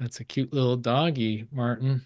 That's a cute little doggy, Martin.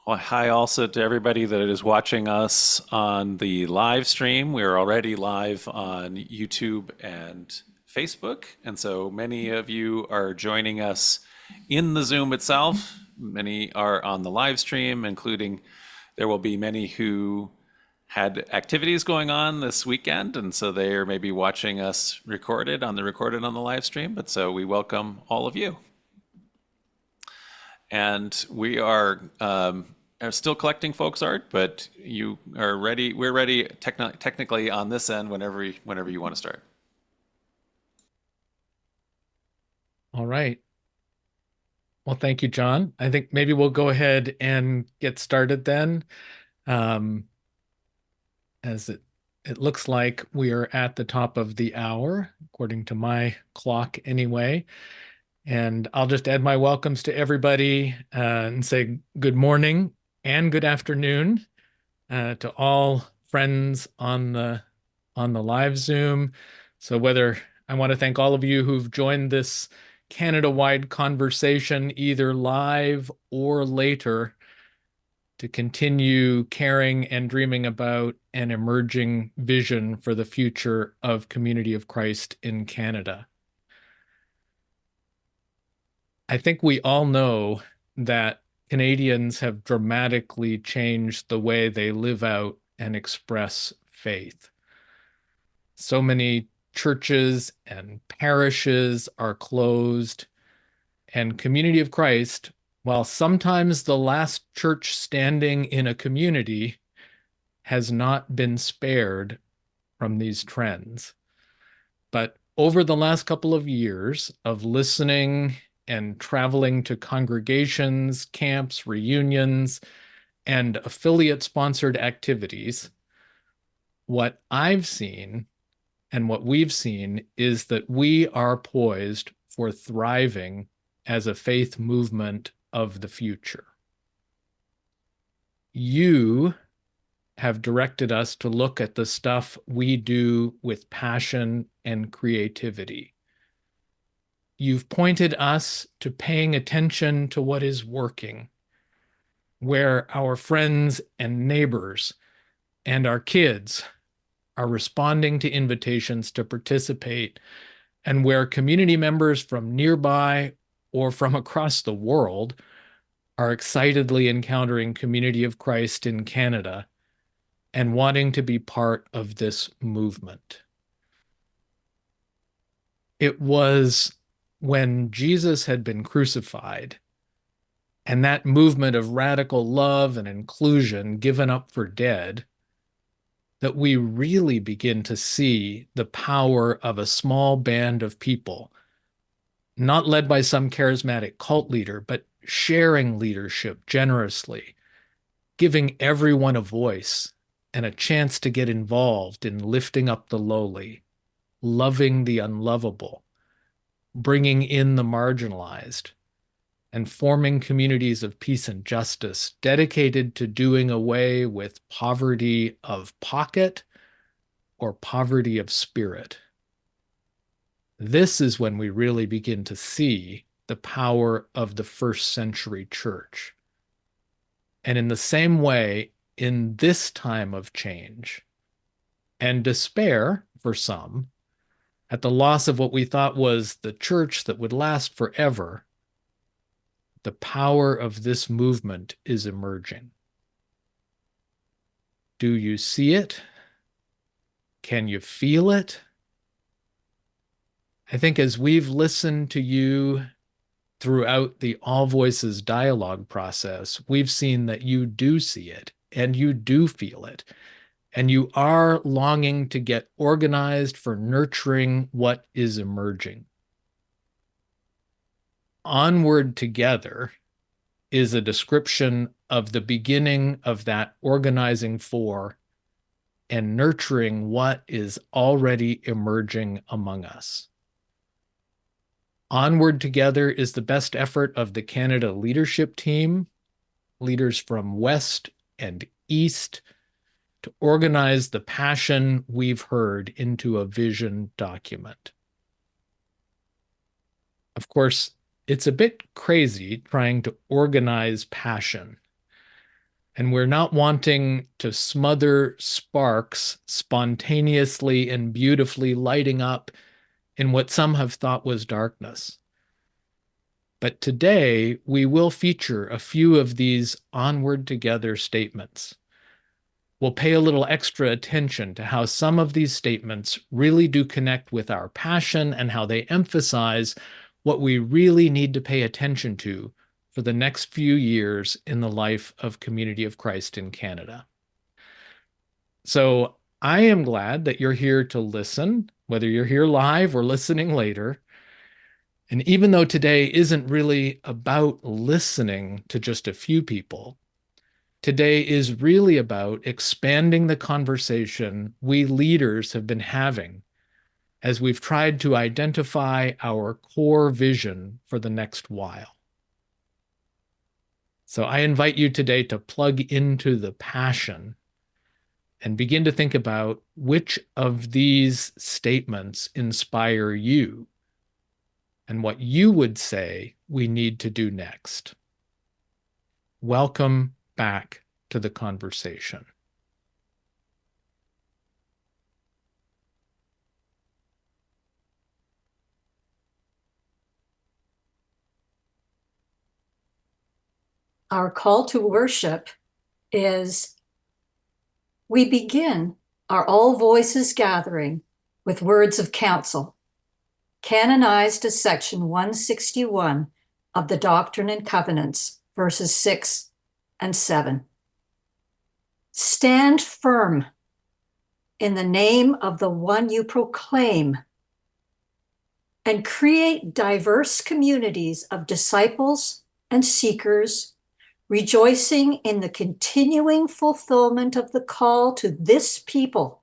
Well, hi also to everybody that is watching us on the live stream. We're already live on YouTube and Facebook. And so many of you are joining us in the Zoom itself. Many are on the live stream, including there will be many who had activities going on this weekend. And so they are maybe watching us recorded on the live stream. But so we welcome all of you. And we are still collecting folks art, but you are ready. We're ready technically on this end whenever you want to start. All right. Well, thank you, John. I think maybe we'll go ahead and get started then. Um, as it looks like we are at the top of the hour, according to my clock anyway. And I'll just add my welcomes to everybody and say good morning and good afternoon to all friends on the live Zoom. So whether I want to thank all of you who've joined this Canada-wide conversation either live or later to continue caring and dreaming about an emerging vision for the future of Community of Christ in Canada. I think we all know that Canadians have dramatically changed the way they live out and express faith. So many churches and parishes are closed, and Community of Christ, while sometimes the last church standing in a community, has not been spared from these trends. But over the last couple of years of listening and traveling to congregations, camps, reunions, and affiliate sponsored activities, what I've seen and what we've seen is that we are poised for thriving as a faith movement of the future. You have directed us to look at the stuff we do with passion and creativity. You've pointed us to paying attention to what is working, where our friends and neighbors and our kids are responding to invitations to participate, and where community members from nearby or from across the world are excitedly encountering Community of Christ in Canada and wanting to be part of this movement. It was when Jesus had been crucified and that movement of radical love and inclusion given up for dead that we really begin to see the power of a small band of people, not led by some charismatic cult leader, but sharing leadership generously, giving everyone a voice and a chance to get involved in lifting up the lowly, loving the unlovable, bringing in the marginalized, and forming communities of peace and justice dedicated to doing away with poverty of pocket or poverty of spirit. This is when we really begin to see the power of the first century church. And in the same way, in this time of change and despair for some, at the loss of what we thought was the church that would last forever, the power of this movement is emerging. Do you see it? Can you feel it? I think as we've listened to you throughout the All Voices dialogue process, we've seen that you do see it and you do feel it. And you are longing to get organized for nurturing what is emerging. Onward Together is a description of the beginning of that organizing for and nurturing what is already emerging among us. Onward Together is the best effort of the Canada leadership team, leaders from West and East, to organize the passion we've heard into a vision document. Of course, it's a bit crazy trying to organize passion. And we're not wanting to smother sparks spontaneously and beautifully lighting up in what some have thought was darkness. But today, we will feature a few of these Onward Together statements. We'll pay a little extra attention to how some of these statements really do connect with our passion and how they emphasize what we really need to pay attention to for the next few years in the life of Community of Christ in Canada. So I am glad that you're here to listen, whether you're here live or listening later. And even though today isn't really about listening to just a few people, today is really about expanding the conversation we leaders have been having as we've tried to identify our core vision for the next while. So I invite you today to plug into the passion and begin to think about which of these statements inspire you and what you would say we need to do next. Welcome back to the conversation. Our call to worship is we begin our All Voices gathering with words of counsel, canonized as section 161 of the Doctrine and Covenants, verses 6 and 7. Stand firm in the name of the one you proclaim and create diverse communities of disciples and seekers, rejoicing in the continuing fulfillment of the call to this people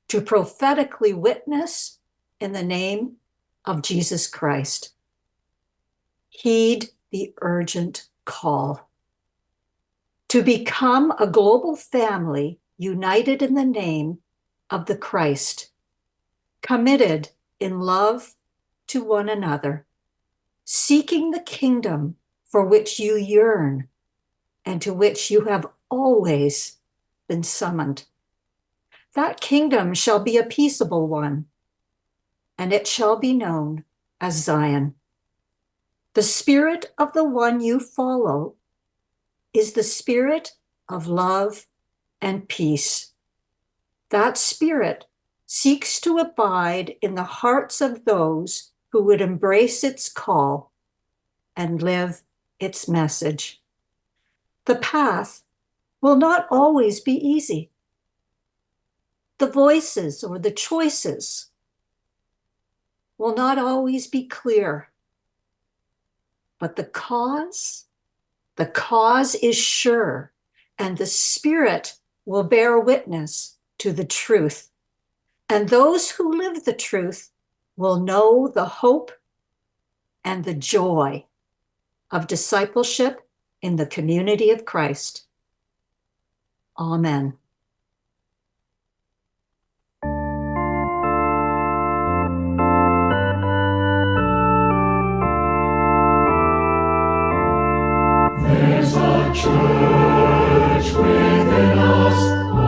to prophetically witness in the name of Jesus Christ. Heed the urgent call to become a global family united in the name of the Christ, committed in love to one another, seeking the kingdom for which you yearn and to which you have always been summoned. That kingdom shall be a peaceable one, and it shall be known as Zion. The spirit of the one you follow is the spirit of love and peace. That spirit seeks to abide in the hearts of those who would embrace its call and live its message. The path will not always be easy. The voices or the choices will not always be clear. But the cause is sure, and the Spirit will bear witness to the truth. And those who live the truth will know the hope and the joy of discipleship in the community of Christ. Amen. There's a church within us, O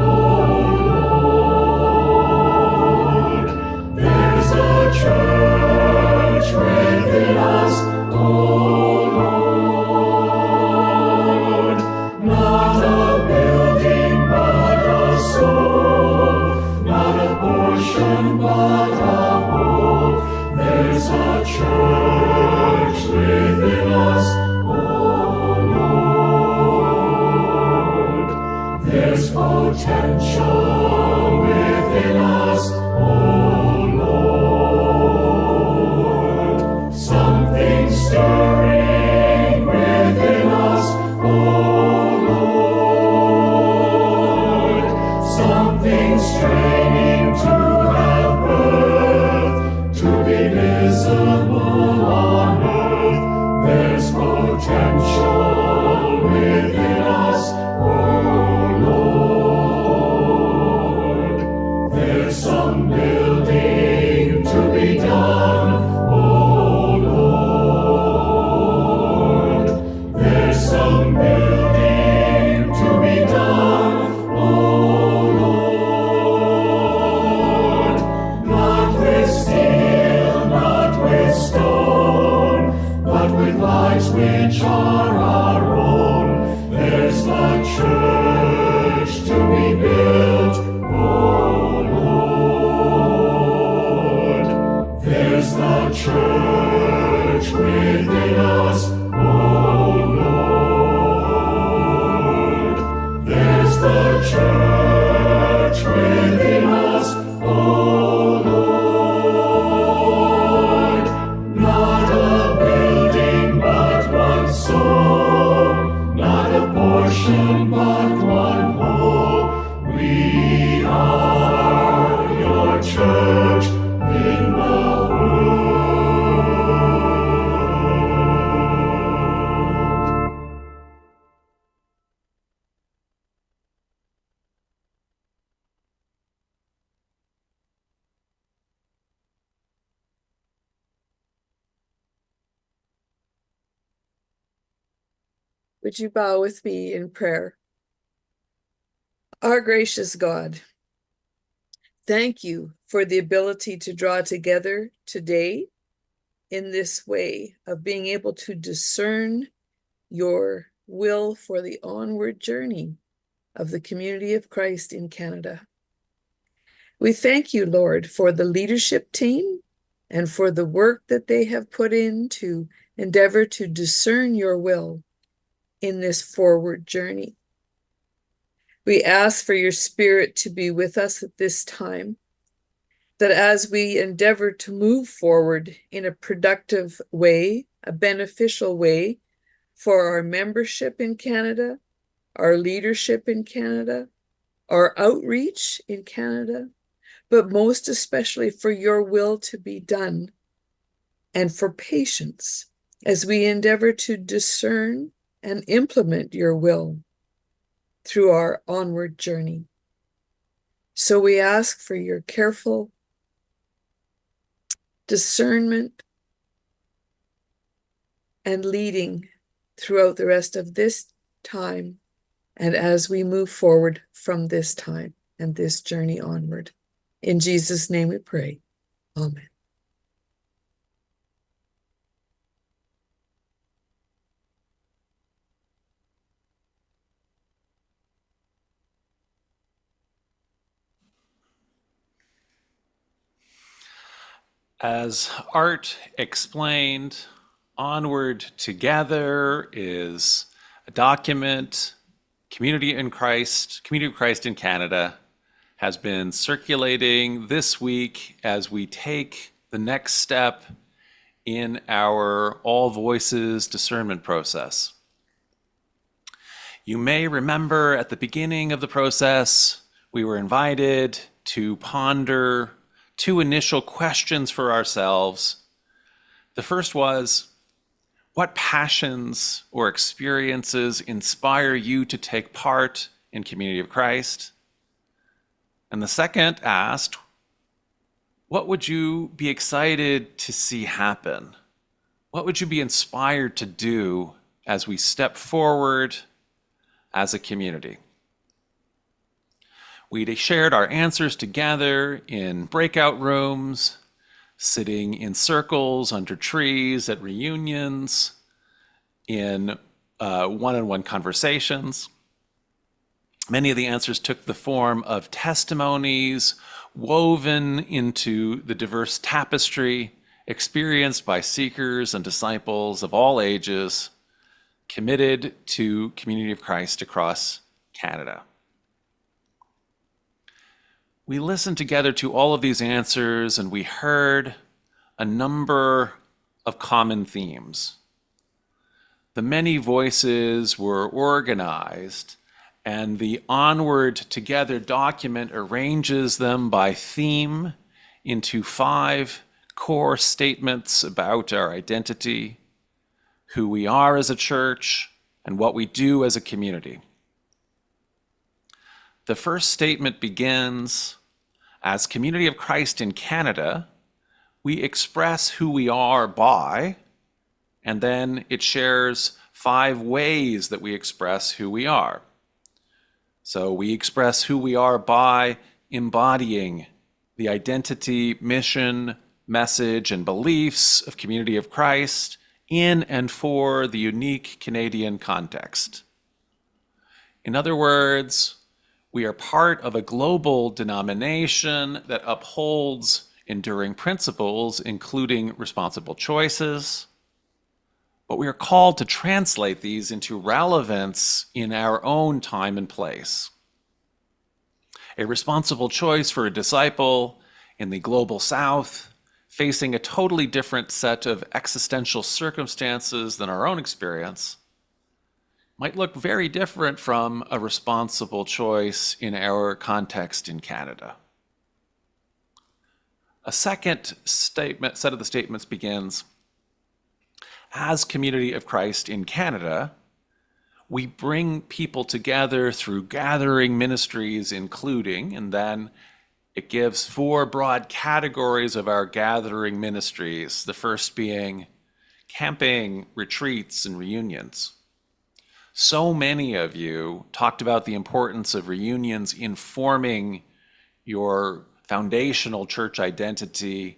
Lord. There's a church within us, O Lord. Not a building, but a soul. Not a portion, but a whole. straining to have birth, to be visible on earth. There's potential within us, oh Lord. There's some building to be done, oh Lord. There's some building to be done, oh Lord. Not with steel, not with stone, but with lives which are our own. There's the church to be built, oh Lord. There's the church within us, oh Lord. There's the church within us, oh Lord. Not a building, but one soul. Not a portion, but one whole. We are your church in the world. Would you bow with me in prayer? Our gracious God, thank you for the ability to draw together today in this way of being able to discern your will for the onward journey of the community of Christ in Canada. We thank you, Lord, for the leadership team and for the work that they have put in to endeavor to discern your will in this forward journey. We ask for your Spirit to be with us at this time, that as we endeavor to move forward in a productive way, a beneficial way for our membership in Canada, our leadership in Canada, our outreach in Canada, but most especially for your will to be done and for patience as we endeavor to discern and implement your will through our onward journey. So we ask for your careful discernment and leading throughout the rest of this time and as we move forward from this time and this journey onward. In Jesus' name we pray. Amen. As Art explained, Onward Together is a document. Community of Christ in Canada has been circulating this week as we take the next step in our All Voices discernment process. You may remember at the beginning of the process, we were invited to ponder two initial questions for ourselves. The first was, what passions or experiences inspire you to take part in Community of Christ? And the second asked, what would you be excited to see happen? What would you be inspired to do as we step forward as a community? We shared our answers together in breakout rooms, sitting in circles under trees at reunions, in one-on-one conversations. Many of the answers took the form of testimonies woven into the diverse tapestry experienced by seekers and disciples of all ages committed to Community of Christ across Canada. We listened together to all of these answers and we heard a number of common themes. The many voices were organized And the Onward Together document arranges them by theme into 5 core statements about our identity, who we are as a church, and what we do as a community. The first statement begins, as Community of Christ in Canada, we express who we are by, and then it shares 5 ways that we express who we are. So we express who we are by embodying the identity, mission, message, and beliefs of Community of Christ in and for the unique Canadian context. In other words, we are part of a global denomination that upholds enduring principles, including responsible choices, but we are called to translate these into relevance in our own time and place. A responsible choice for a disciple in the global South, facing a totally different set of existential circumstances than our own experience, might look very different from a responsible choice in our context in Canada. A second statement, set of the statements begins, as Community of Christ in Canada, we bring people together through gathering ministries, including, and then it gives 4 broad categories of our gathering ministries, the first being camping, retreats, and reunions. So many of you talked about the importance of reunions in forming your foundational church identity,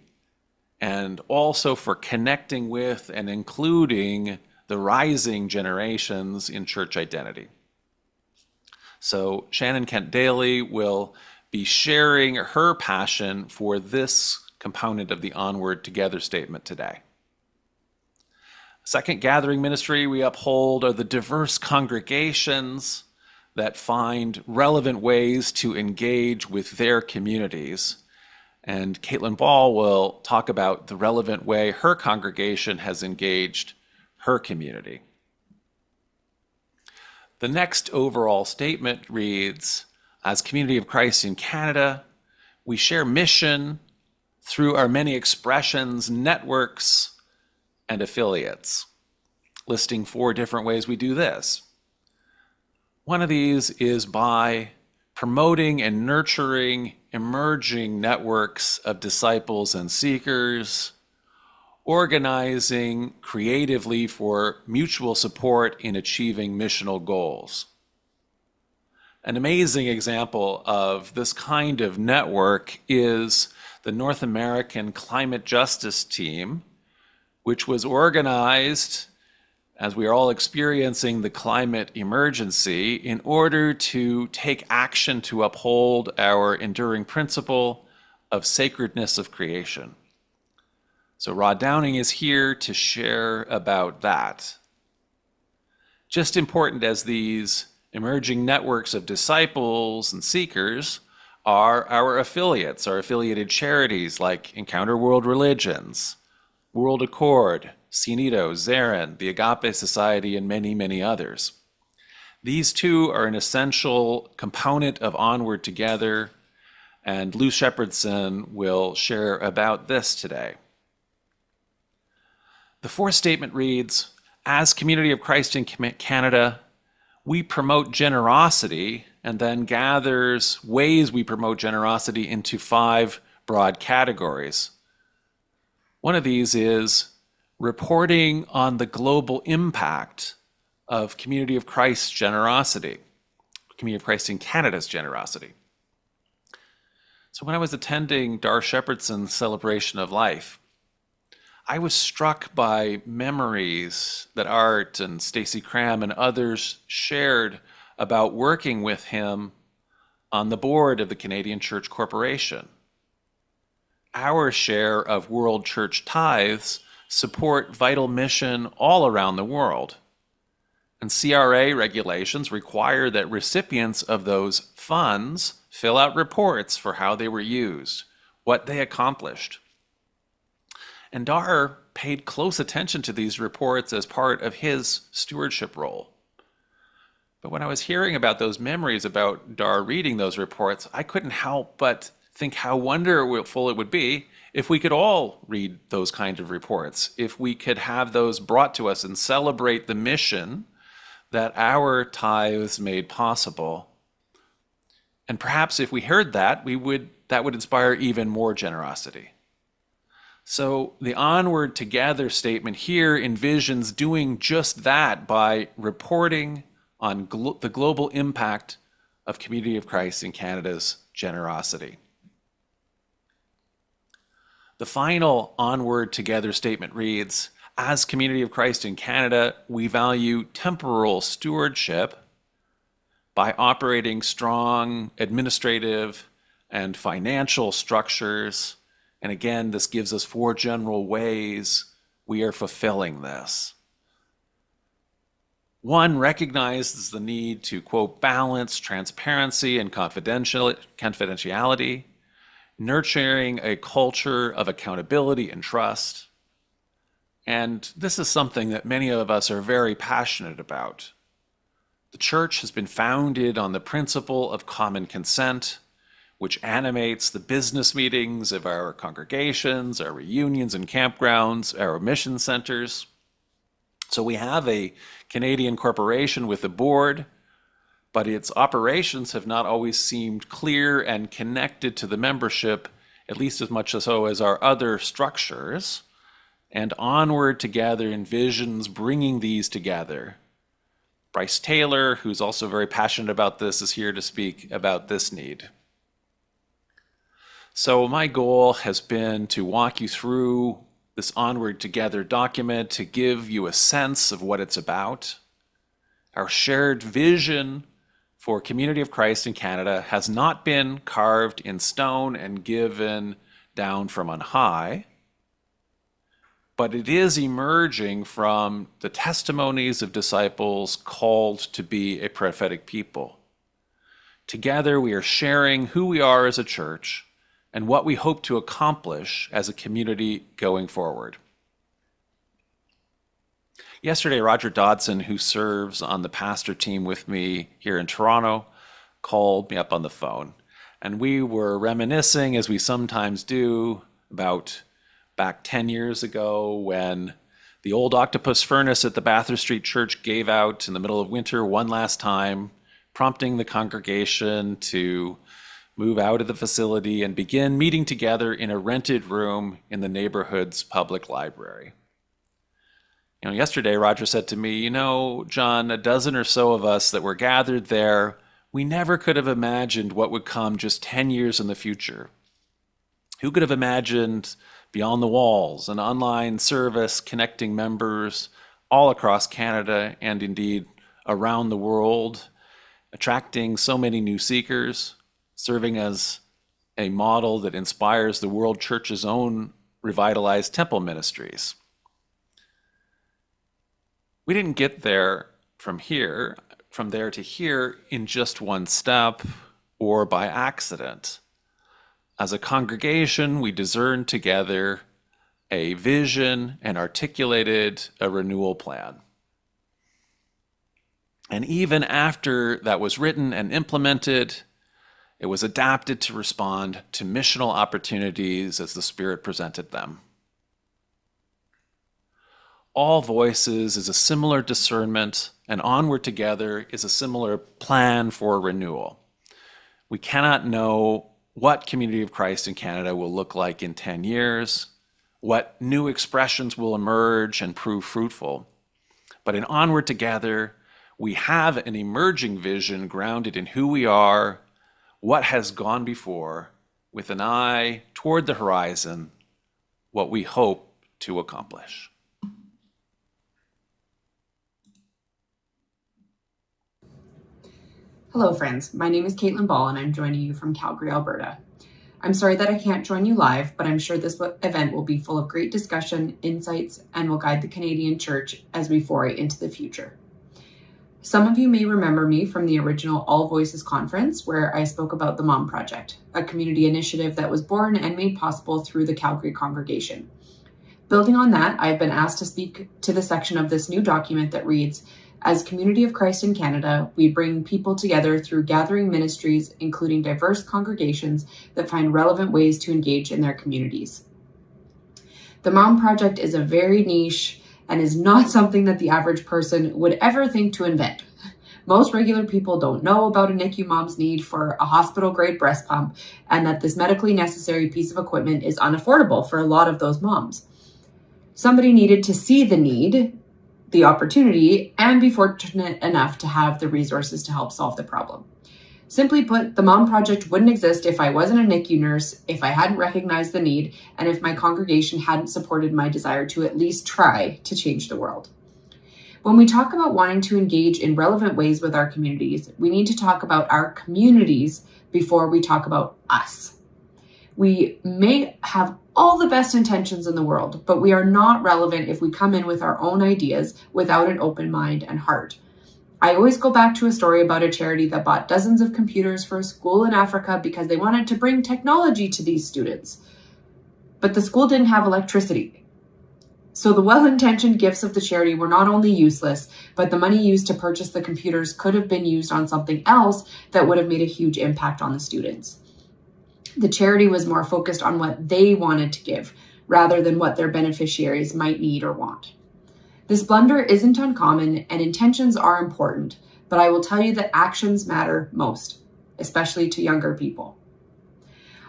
and also for connecting with and including the rising generations in church identity. So Shannon Kent Daly will be sharing her passion for this component of the Onward Together statement today. Second gathering ministry we uphold are the diverse congregations that find relevant ways to engage with their communities. And Caitlin Ball will talk about the relevant way her congregation has engaged her community. The next overall statement reads, as Community of Christ in Canada, we share mission through our many expressions, networks, and affiliates, listing 4 different ways we do this. One of these is by promoting and nurturing emerging networks of disciples and seekers, organizing creatively for mutual support in achieving missional goals. An amazing example of this kind of network is the North American Climate Justice Team, which was organized as we are all experiencing the climate emergency in order to take action to uphold our enduring principle of sacredness of creation. So Rod Downing is here to share about that. Just important as these emerging networks of disciples and seekers are our affiliates, our affiliated charities like Encounter World Religions, World Accord, Cienito, Zarin, the Agape Society, and many, many others. These 2 are an essential component of Onward Together, and Lou Shepherdson will share about this today. The 4th statement reads, as Community of Christ in Canada, we promote generosity, and then gathers ways we promote generosity into 5 broad categories. One of these is reporting on the global impact of Community of Christ's generosity, Community of Christ in Canada's generosity. So when I was attending Dar Shepherdson's celebration of life, I was struck by memories that Art and Stacy Cram and others shared about working with him on the board of the Canadian Church Corporation. Our share of world church tithes support vital mission all around the world. And CRA regulations require that recipients of those funds fill out reports for how they were used, what they accomplished. And Dar paid close attention to these reports as part of his stewardship role. But when I was hearing about those memories about Dar reading those reports, I couldn't help but think how wonderful it would be if we could all read those kind of reports, if we could have those brought to us and celebrate the mission that our tithes made possible. And perhaps if we heard that, that would inspire even more generosity. So the Onward Together statement here envisions doing just that by reporting on the global impact of Community of Christ in Canada's generosity. The final Onward Together statement reads, as Community of Christ in Canada, we value temporal stewardship by operating strong administrative and financial structures. And again, this gives us 4 general ways we are fulfilling this. 1 recognizes the need to, quote, balance transparency and confidentiality, nurturing a culture of accountability and trust. And this is something that many of us are very passionate about. The church has been founded on the principle of common consent, which animates the business meetings of our congregations, our reunions and campgrounds, our mission centers. So we have a Canadian corporation with a board, but its operations have not always seemed clear and connected to the membership, at least as much so as our other structures. And Onward Together envisions bringing these together. Bryce Taylor, who's also very passionate about this, is here to speak about this need. So my goal has been to walk you through this Onward Together document to give you a sense of what it's about. Our shared vision for Community of Christ in Canada has not been carved in stone and given down from on high, but it is emerging from the testimonies of disciples called to be a prophetic people. Together, we are sharing who we are as a church and what we hope to accomplish as a community going forward. Yesterday, Roger Dodson, who serves on the pastor team with me here in Toronto, called me up on the phone. And we were reminiscing, as we sometimes do, about back 10 years ago when the old octopus furnace at the Bathurst Street Church gave out in the middle of winter one last time, prompting the congregation to move out of the facility and begin meeting together in a rented room in the neighborhood's public library. Yesterday, Roger said to me, John, a dozen or so of us that were gathered there, we never could have imagined what would come just 10 years in the future. Who could have imagined Beyond the Walls, an online service connecting members all across Canada and indeed around the world, attracting so many new seekers, serving as a model that inspires the World Church's own revitalized temple ministries. We didn't get there from there to here in just one step or by accident. As a congregation, we discerned together a vision and articulated a renewal plan. And even after that was written and implemented, it was adapted to respond to missional opportunities as the Spirit presented them. All Voices is a similar discernment, and Onward Together is a similar plan for renewal. We cannot know what Community of Christ in Canada will look like in 10 years, what new expressions will emerge and prove fruitful. But in Onward Together, we have an emerging vision grounded in who we are, what has gone before, with an eye toward the horizon, what we hope to accomplish. Hello, friends. My name is Caitlin Ball, and I'm joining you from Calgary, Alberta. I'm sorry that I can't join you live, but I'm sure this event will be full of great discussion, insights, and will guide the Canadian Church as we foray into the future. Some of you may remember me from the original All Voices conference, where I spoke about the Mom Project, a community initiative that was born and made possible through the Calgary congregation. Building on that, I've been asked to speak to the section of this new document that reads, As Community of Christ in Canada, we bring people together through gathering ministries, including diverse congregations that find relevant ways to engage in their communities. The Mom Project is a very niche and is not something that the average person would ever think to invent. Most regular people don't know about a NICU mom's need for a hospital-grade breast pump, and that this medically necessary piece of equipment is unaffordable for a lot of those moms. Somebody needed to see the need, the opportunity, and be fortunate enough to have the resources to help solve the problem. Simply put, the Mom Project wouldn't exist if I wasn't a NICU nurse, if I hadn't recognized the need, and if my congregation hadn't supported my desire to at least try to change the world. When we talk about wanting to engage in relevant ways with our communities, we need to talk about our communities before we talk about us. We may have all the best intentions in the world, but we are not relevant if we come in with our own ideas without an open mind and heart. I always go back to a story about a charity that bought dozens of computers for a school in Africa because they wanted to bring technology to these students. But the school didn't have electricity. So the well-intentioned gifts of the charity were not only useless, but the money used to purchase the computers could have been used on something else that would have made a huge impact on the students. The charity was more focused on what they wanted to give, rather than what their beneficiaries might need or want. This blunder isn't uncommon, and intentions are important, but I will tell you that actions matter most, especially to younger people.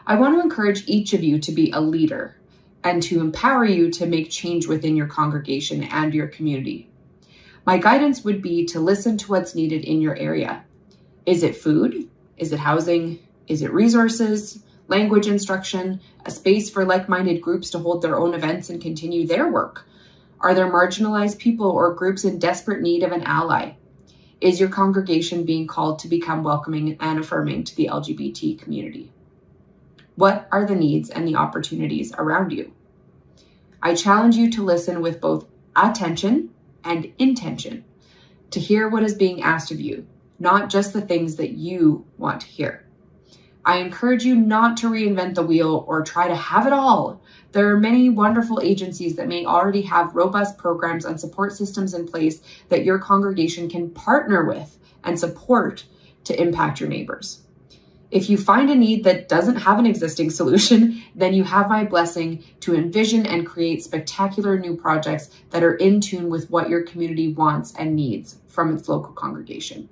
I want to encourage each of you to be a leader and to empower you to make change within your congregation and your community. My guidance would be to listen to what's needed in your area. Is it food? Is it housing? Is it resources? Language instruction? A space for like-minded groups to hold their own events and continue their work? Are there marginalized people or groups in desperate need of an ally? Is your congregation being called to become welcoming and affirming to the LGBT community? What are the needs and the opportunities around you? I challenge you to listen with both attention and intention to hear what is being asked of you, not just the things that you want to hear. I encourage you not to reinvent the wheel or try to have it all. There are many wonderful agencies that may already have robust programs and support systems in place that your congregation can partner with and support to impact your neighbors. If you find a need that doesn't have an existing solution, then you have my blessing to envision and create spectacular new projects that are in tune with what your community wants and needs from its local congregation.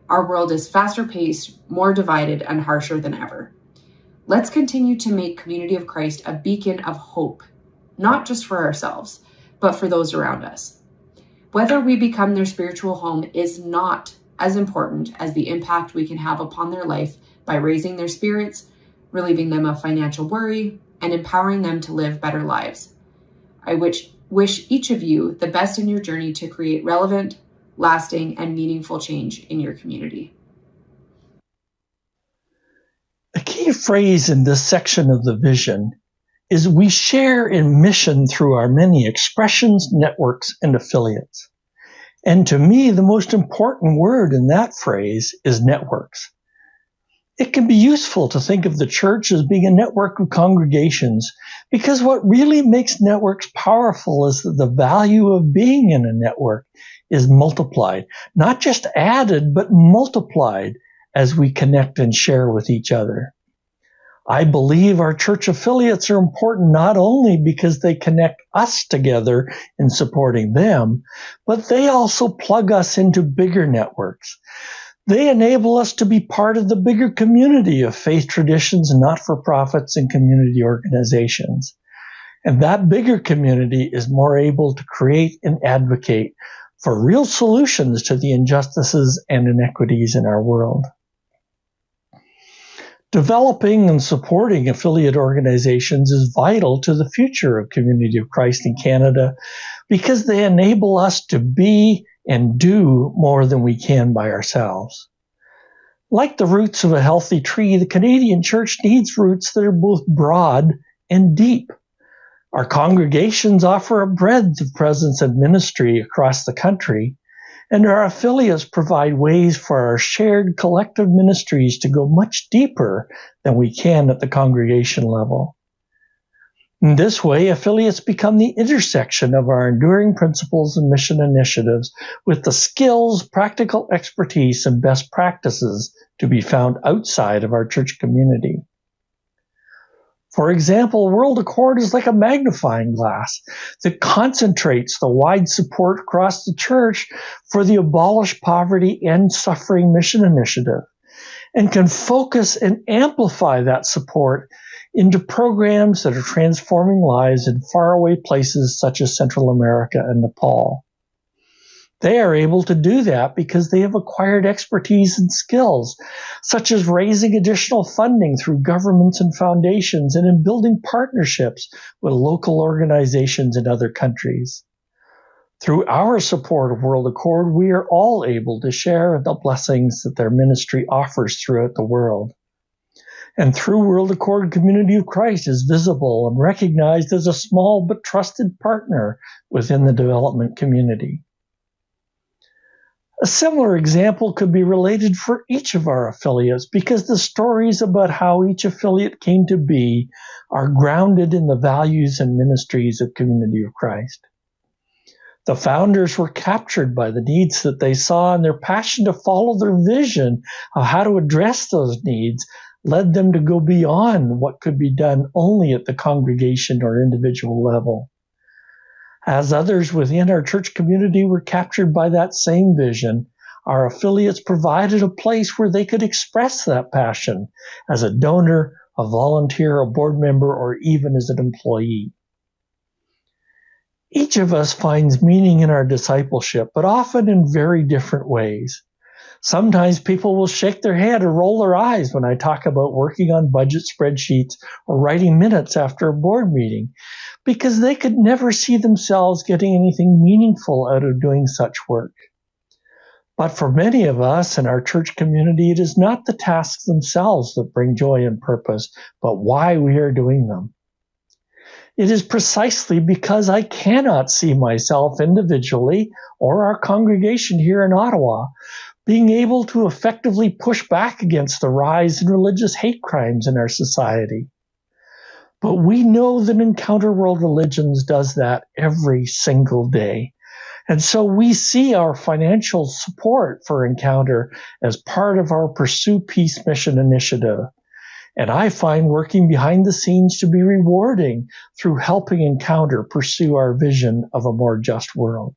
Our world is faster paced, more divided, and harsher than ever. Let's continue to make Community of Christ a beacon of hope, not just for ourselves, but for those around us. Whether we become their spiritual home is not as important as the impact we can have upon their life by raising their spirits, relieving them of financial worry, and empowering them to live better lives. I wish each of you the best in your journey to create relevant, lasting, and meaningful change in your community. A key phrase in this section of the vision is we share in mission through our many expressions, networks, and affiliates. And to me, the most important word in that phrase is networks. It can be useful to think of the church as being a network of congregations, because what really makes networks powerful is that the value of being in a network is multiplied, not just added, but multiplied as we connect and share with each other. I believe our church affiliates are important not only because they connect us together in supporting them, but they also plug us into bigger networks. They enable us to be part of the bigger community of faith traditions, not-for-profits, and community organizations. And that bigger community is more able to create and advocate for real solutions to the injustices and inequities in our world. Developing and supporting affiliate organizations is vital to the future of Community of Christ in Canada because they enable us to be and do more than we can by ourselves. Like the roots of a healthy tree, the Canadian Church needs roots that are both broad and deep. Our congregations offer a breadth of presence and ministry across the country, and our affiliates provide ways for our shared collective ministries to go much deeper than we can at the congregation level. In this way, affiliates become the intersection of our enduring principles and mission initiatives with the skills, practical expertise, and best practices to be found outside of our church community. For example, World Accord is like a magnifying glass that concentrates the wide support across the church for the Abolish Poverty, End Suffering mission initiative, and can focus and amplify that support into programs that are transforming lives in faraway places such as Central America and Nepal. They are able to do that because they have acquired expertise and skills, such as raising additional funding through governments and foundations and in building partnerships with local organizations in other countries. Through our support of World Accord, we are all able to share the blessings that their ministry offers throughout the world. And through World Accord, Community of Christ is visible and recognized as a small but trusted partner within the development community. A similar example could be related for each of our affiliates because the stories about how each affiliate came to be are grounded in the values and ministries of Community of Christ. The founders were captured by the needs that they saw, and their passion to follow their vision of how to address those needs led them to go beyond what could be done only at the congregation or individual level. As others within our church community were captured by that same vision, our affiliates provided a place where they could express that passion as a donor, a volunteer, a board member, or even as an employee. Each of us finds meaning in our discipleship, but often in very different ways. Sometimes people will shake their head or roll their eyes when I talk about working on budget spreadsheets or writing minutes after a board meeting, because they could never see themselves getting anything meaningful out of doing such work. But for many of us in our church community, it is not the tasks themselves that bring joy and purpose, but why we are doing them. It is precisely because I cannot see myself individually or our congregation here in Ottawa being able to effectively push back against the rise in religious hate crimes in our society. But we know that Encounter World Religions does that every single day. And so we see our financial support for Encounter as part of our Pursue Peace mission initiative. And I find working behind the scenes to be rewarding through helping Encounter pursue our vision of a more just world.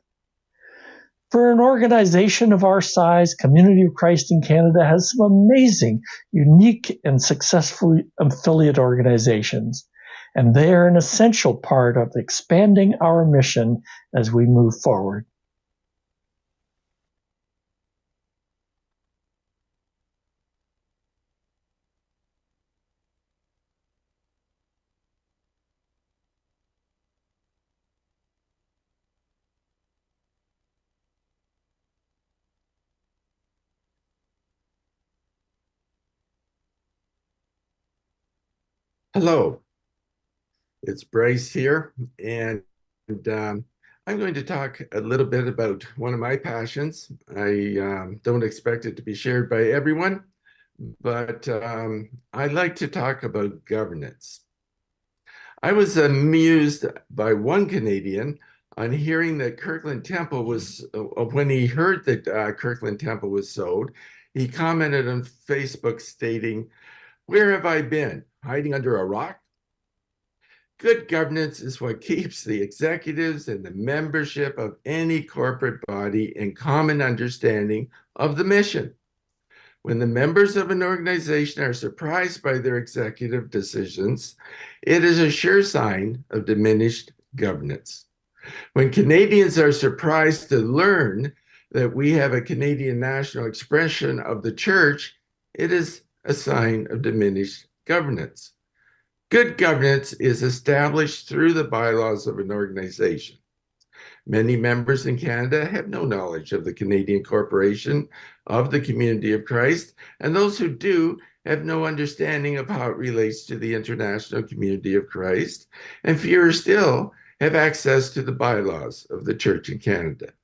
For an organization of our size, Community of Christ in Canada has some amazing, unique, and successful affiliate organizations, and they are an essential part of expanding our mission as we move forward. Hello, it's Bryce here, and I'm going to talk a little bit about one of my passions. I don't expect it to be shared by everyone, but I like to talk about governance. I was amused by one Canadian on hearing that Kirkland Temple was, when he heard that Kirkland Temple was sold, he commented on Facebook stating, "Where have I been? Hiding under a rock?" Good governance is what keeps the executives and the membership of any corporate body in common understanding of the mission. When the members of an organization are surprised by their executive decisions, it is a sure sign of diminished governance. When Canadians are surprised to learn that we have a Canadian national expression of the church, it is a sign of diminished governance. Good governance is established through the bylaws of an organization. Many members in Canada have no knowledge of the Canadian corporation of the Community of Christ, and those who do have no understanding of how it relates to the International Community of Christ, and fewer still have access to the bylaws of the Church in Canada.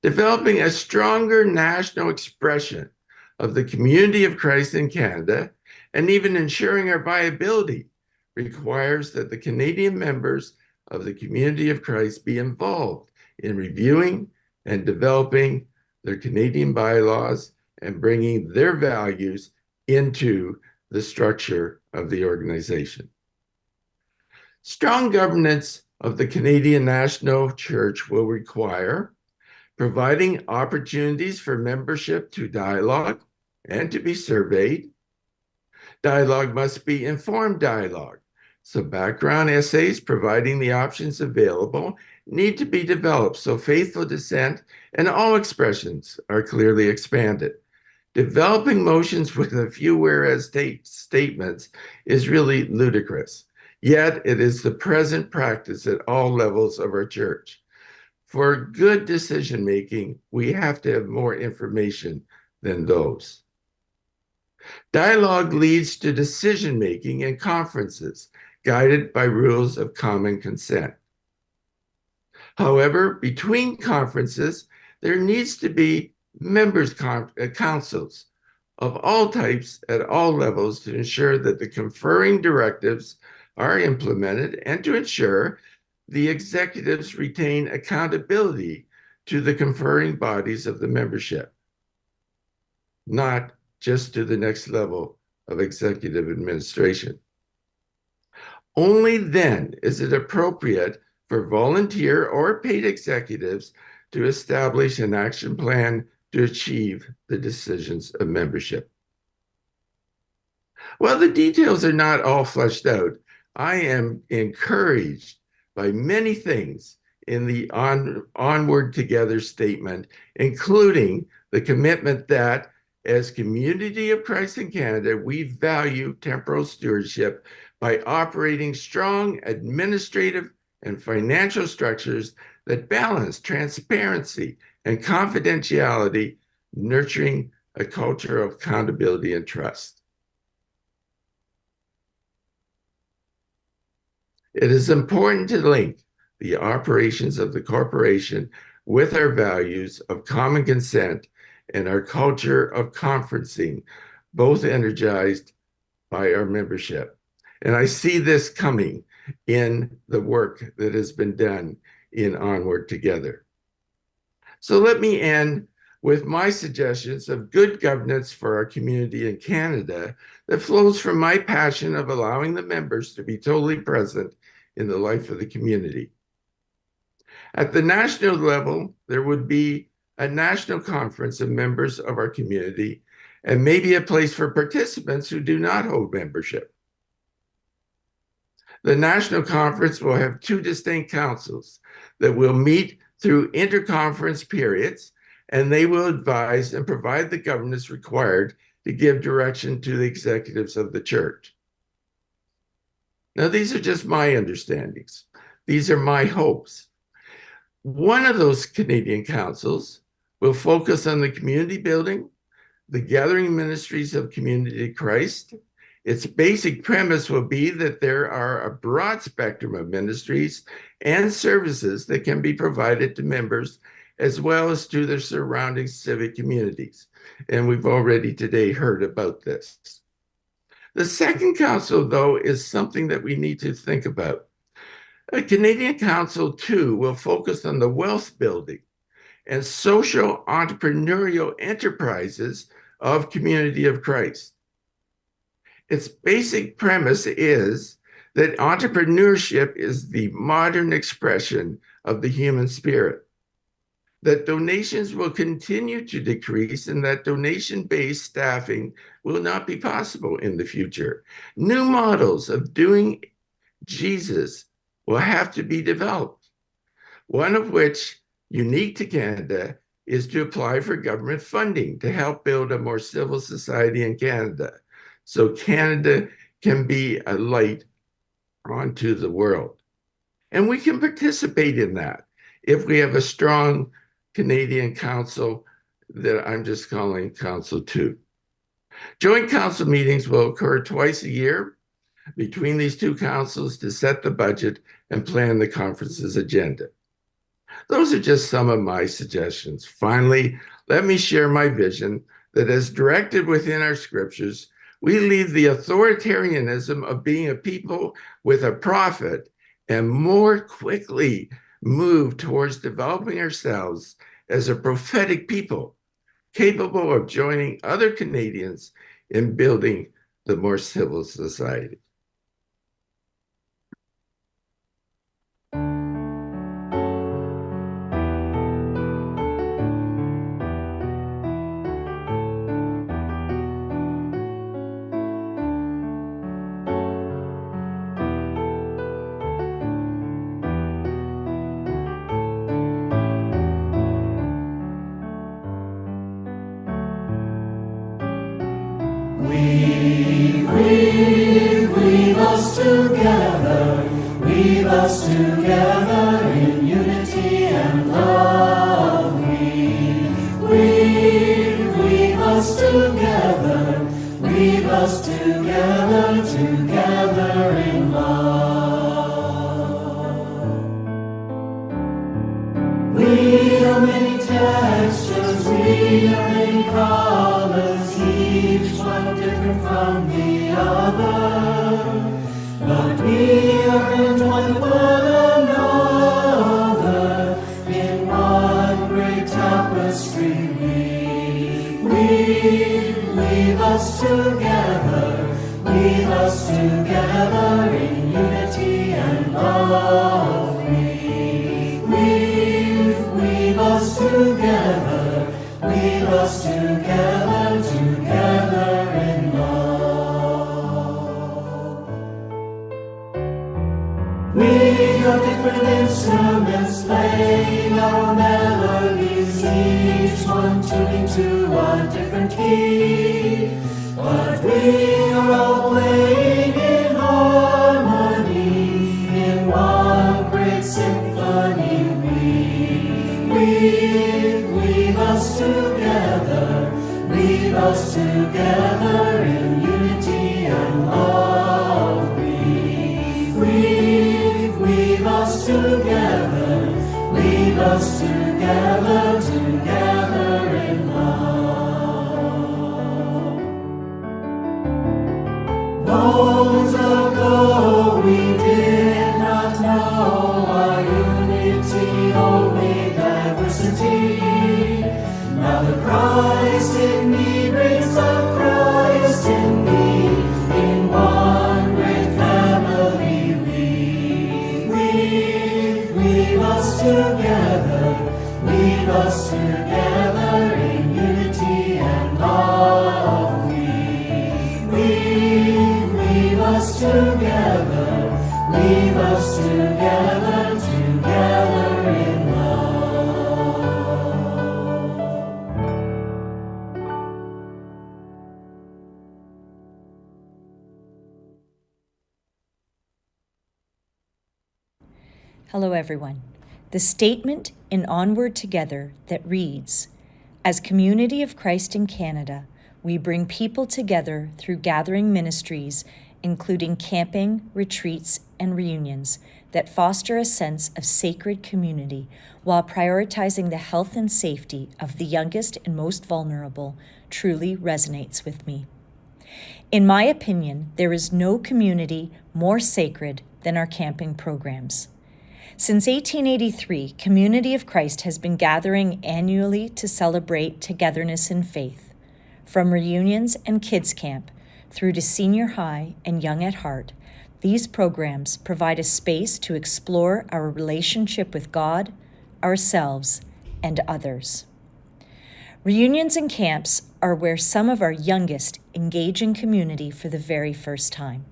Developing a stronger national expression of the Community of Christ in Canada, and even ensuring our viability, requires that the Canadian members of the community of Christ be involved in reviewing and developing their Canadian bylaws and bringing their values into the structure of the organization. Strong governance of the Canadian National Church will require providing opportunities for membership to dialogue and to be surveyed. Dialogue must be informed dialogue. So background essays providing the options available need to be developed so faithful dissent and all expressions are clearly expanded. Developing motions with a few whereas statements is really ludicrous. Yet it is the present practice at all levels of our church. For good decision-making, we have to have more information than those. Dialogue leads to decision-making in conferences, guided by rules of common consent. However, between conferences, there needs to be members' councils of all types at all levels to ensure that the conferring directives are implemented and to ensure the executives retain accountability to the conferring bodies of the membership, not just to the next level of executive administration. Only then is it appropriate for volunteer or paid executives to establish an action plan to achieve the decisions of membership. While the details are not all fleshed out, I am encouraged by many things in the Onward Together statement, including the commitment that as Community of Christ in Canada, we value temporal stewardship by operating strong administrative and financial structures that balance transparency and confidentiality, nurturing a culture of accountability and trust. It is important to link the operations of the corporation with our values of common consent and our culture of conferencing, both energized by our membership. And I see this coming in the work that has been done in Onward Together. So let me end with my suggestions of good governance for our community in Canada that flows from my passion of allowing the members to be totally present in the life of the community. At the national level, there would be a national conference of members of our community and maybe a place for participants who do not hold membership. The national conference will have two distinct councils that will meet through interconference periods, and they will advise and provide the governance required to give direction to the executives of the church. Now, these are just my understandings. These are my hopes. One of those Canadian councils will focus on the community building, the gathering ministries of Community of Christ. Its basic premise will be that there are a broad spectrum of ministries and services that can be provided to members as well as to their surrounding civic communities. And we've already today heard about this. The second council, though, is something that we need to think about. A Canadian Council, too, will focus on the wealth building and social entrepreneurial enterprises of Community of Christ. Its basic premise is that entrepreneurship is the modern expression of the human spirit, that donations will continue to decrease and that donation-based staffing will not be possible in the future. New models of doing Jesus will have to be developed, one of which, unique to Canada, is to apply for government funding to help build a more civil society in Canada, so Canada can be a light onto the world. And we can participate in that if we have a strong Canadian Council that I'm just calling Council 2. Joint council meetings will occur twice a year between these two councils to set the budget and plan the conference's agenda. Those are just some of my suggestions. Finally, let me share my vision that as directed within our scriptures, We leave the authoritarianism of being a people with a prophet and more quickly move towards developing ourselves as a prophetic people, capable of joining other Canadians in building the more civil society. Weave us together in unity and love. Weave us together, weave us together, together in love. We are many textures, we are many colors, each one different from the other. But we are entwined with one another in one great tapestry. Weave us together in unity and love. Weave us together, together in love. We are different instruments playing our melodies, each one tuning to a different key. But we are all playing in harmony, in one great symphony. Weave us together in unity and love. Weave us together, together in love. Moments ago we did not know our unity, only diversity. Now the Christ in me brings the Christ in me, in one great family. Weave us together in unity and love. Weave us together, together in love. Hello, everyone. The statement in Onward Together that reads, "As Community of Christ in Canada, we bring people together through gathering ministries, including camping, retreats, and reunions that foster a sense of sacred community while prioritizing the health and safety of the youngest and most vulnerable," truly resonates with me. In my opinion, there is no community more sacred than our camping programs. Since 1883, Community of Christ has been gathering annually to celebrate togetherness in faith. From reunions and kids camp through to senior high and young at heart, these programs provide a space to explore our relationship with God, ourselves, and others. Reunions and camps are where some of our youngest engage in community for the very first time.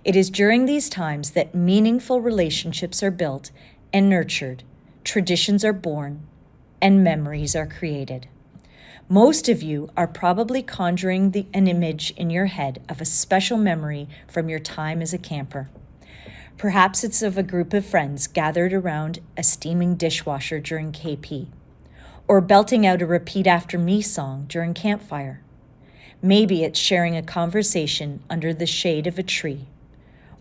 It is during these times that meaningful relationships are built and nurtured, traditions are born, and memories are created. Most of you are probably conjuring an image in your head of a special memory from your time as a camper. Perhaps it's of a group of friends gathered around a steaming dishwasher during KP, or belting out a repeat after me song during campfire. Maybe it's sharing a conversation under the shade of a tree,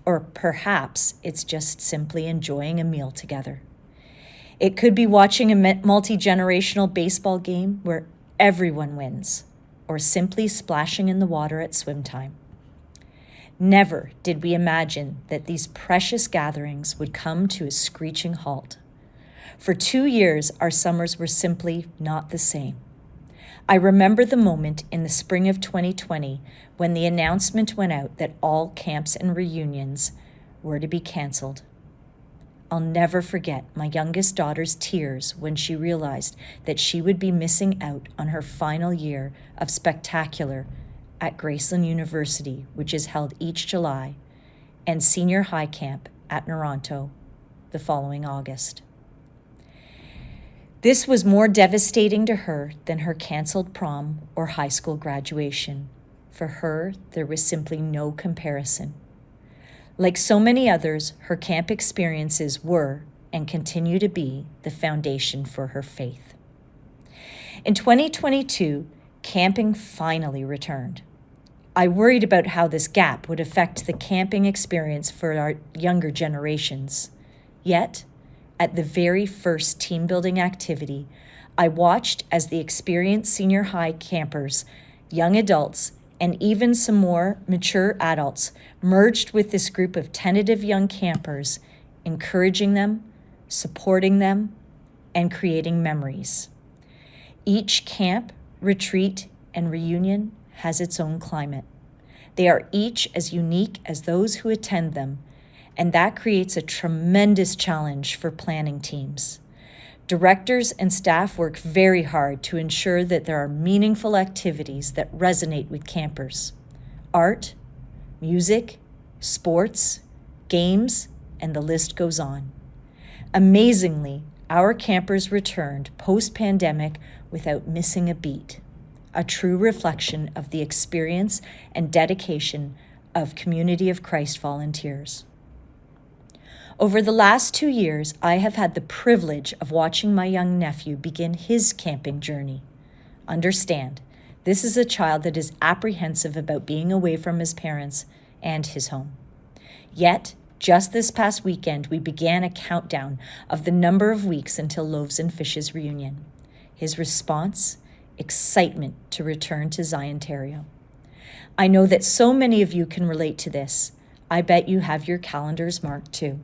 or perhaps it's just simply enjoying a meal together. It could be watching a multi-generational baseball game where everyone wins, or simply splashing in the water at swim time. Never did we imagine that these precious gatherings would come to a screeching halt. For 2 years, our summers were simply not the same. I remember the moment in the spring of 2020 when the announcement went out that all camps and reunions were to be canceled. I'll never forget my youngest daughter's tears when she realized that she would be missing out on her final year of spectacular at Graceland University, which is held each July, and senior high camp at Naranto the following August. This was more devastating to her than her canceled prom or high school graduation. For her, there was simply no comparison. Like so many others, her camp experiences were and continue to be the foundation for her faith. In 2022, camping finally returned. I worried about how this gap would affect the camping experience for our younger generations. Yet, at the very first team building activity, I watched as the experienced senior high campers, young adults, and even some more mature adults merged with this group of tentative young campers, encouraging them, supporting them, and creating memories. Each camp, retreat, and reunion has its own climate. They are each as unique as those who attend them, and that creates a tremendous challenge for planning teams. Directors and staff work very hard to ensure that there are meaningful activities that resonate with campers. Art, music, sports, games, and the list goes on. Amazingly, our campers returned post-pandemic without missing a beat, a true reflection of the experience and dedication of Community of Christ volunteers. Over the last 2 years, I have had the privilege of watching my young nephew begin his camping journey. Understand, this is a child that is apprehensive about being away from his parents and his home. Yet, just this past weekend, we began a countdown of the number of weeks until Loaves and Fishes reunion. His response, excitement to return to Ziontario. I know that so many of you can relate to this. I bet you have your calendars marked too.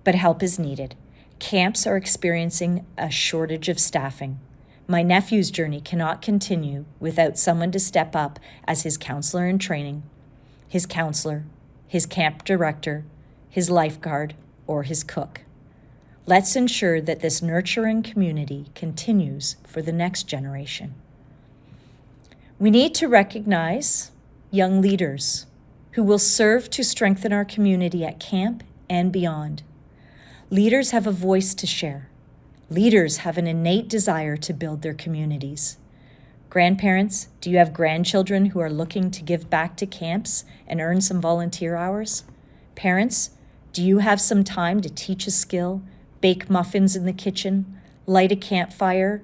But help is needed. Camps are experiencing a shortage of staffing. My nephew's journey cannot continue without someone to step up as his counselor in training, his counselor, his camp director, his lifeguard, or his cook. Let's ensure that this nurturing community continues for the next generation. We need to recognize young leaders who will serve to strengthen our community at camp and beyond. Leaders have a voice to share. Leaders have an innate desire to build their communities. Grandparents, do you have grandchildren who are looking to give back to camps and earn some volunteer hours? Parents, do you have some time to teach a skill, bake muffins in the kitchen, light a campfire,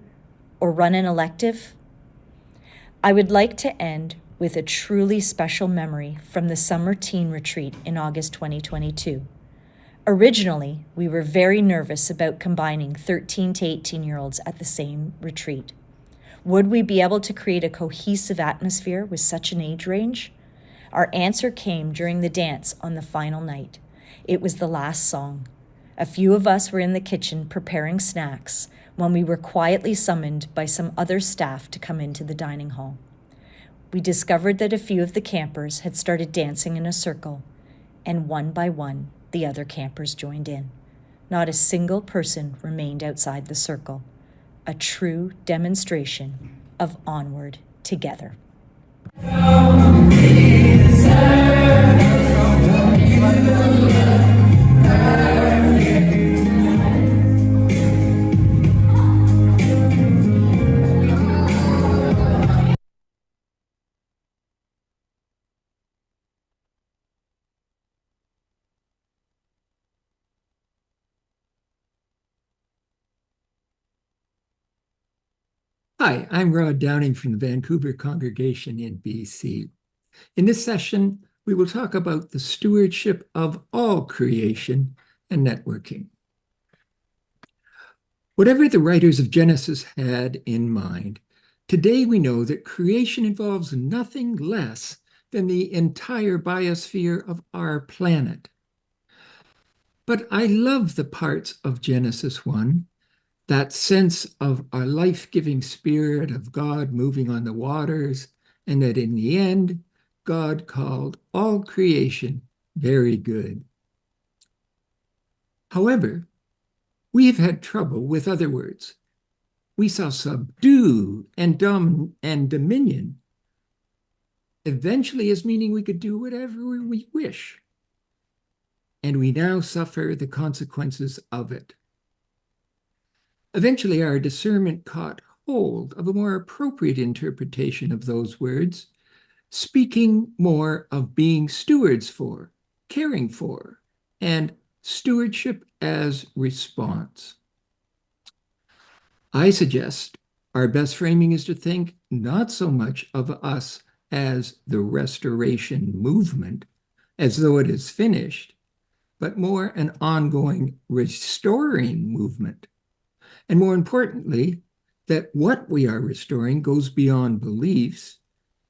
or run an elective? I would like to end with a truly special memory from the summer teen retreat in August 2022. Originally, we were very nervous about combining 13 to 18-year-olds at the same retreat. Would we be able to create a cohesive atmosphere with such an age range? Our answer came during the dance on the final night. It was the last song. A few of us were in the kitchen preparing snacks when we were quietly summoned by some other staff to come into the dining hall. We discovered that a few of the campers had started dancing in a circle, and one by one, the other campers joined in. Not a single person remained outside the circle. A true demonstration of Onward together. Hi, I'm Rod Downing from the Vancouver congregation in BC. In this session, we will talk about the stewardship of all creation and networking. Whatever the writers of Genesis had in mind, Today we know that creation involves nothing less than the entire biosphere of our planet. But I love the parts of Genesis 1, that sense of a life-giving spirit of God moving on the waters, and that in the end, God called all creation very good. However, we have had trouble with other words. We saw subdue and dominion eventually as meaning we could do whatever we wish. And we now suffer the consequences of it. Eventually, our discernment caught hold of a more appropriate interpretation of those words, speaking more of being stewards for, caring for, and stewardship as response. I suggest our best framing is to think not so much of us as the restoration movement, as though it is finished, but more an ongoing restoring movement. And more importantly, that what we are restoring goes beyond beliefs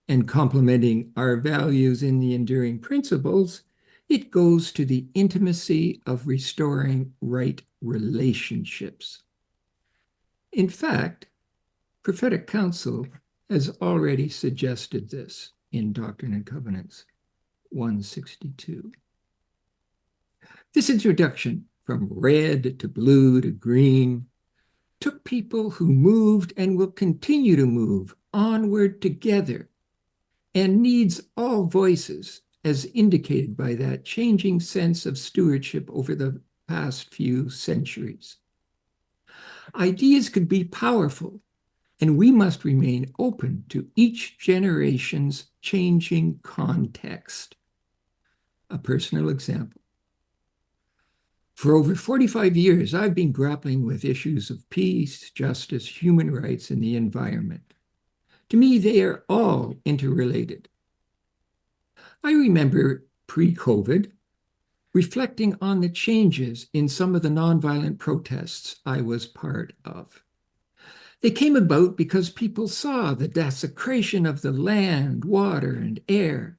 and complementing our values in the enduring principles. It goes to the intimacy of restoring right relationships. In fact, prophetic counsel has already suggested this in Doctrine and Covenants 162. This introduction from red to blue to green took people who moved and will continue to move onward together and needs all voices, as indicated by that changing sense of stewardship over the past few centuries. Ideas could be powerful, and we must remain open to each generation's changing context. A personal example. For over 45 years, I've been grappling with issues of peace, justice, human rights, and the environment. To me, they are all interrelated. I remember pre-COVID reflecting on the changes in some of the nonviolent protests I was part of. They came about because people saw the desecration of the land, water, and air,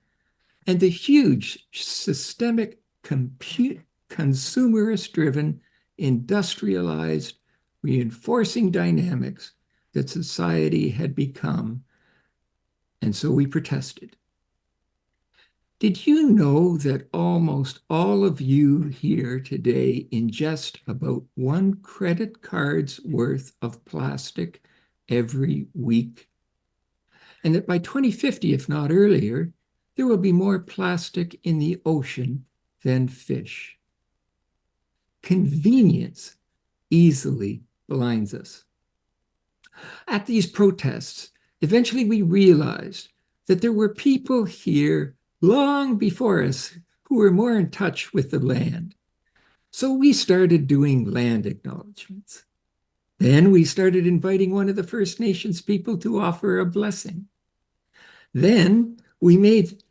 and the huge systemic consumerist-driven, industrialized, reinforcing dynamics that society had become, and so we protested. Did you know that almost all of you here today ingest about 1 credit card's worth of plastic every week? And that by 2050, if not earlier, there will be more plastic in the ocean than fish. Convenience easily blinds us. At these protests, eventually we realized that there were people here long before us who were more in touch with the land. So we started doing land acknowledgements. Then we started inviting one of the First Nations people to offer a blessing. Then we made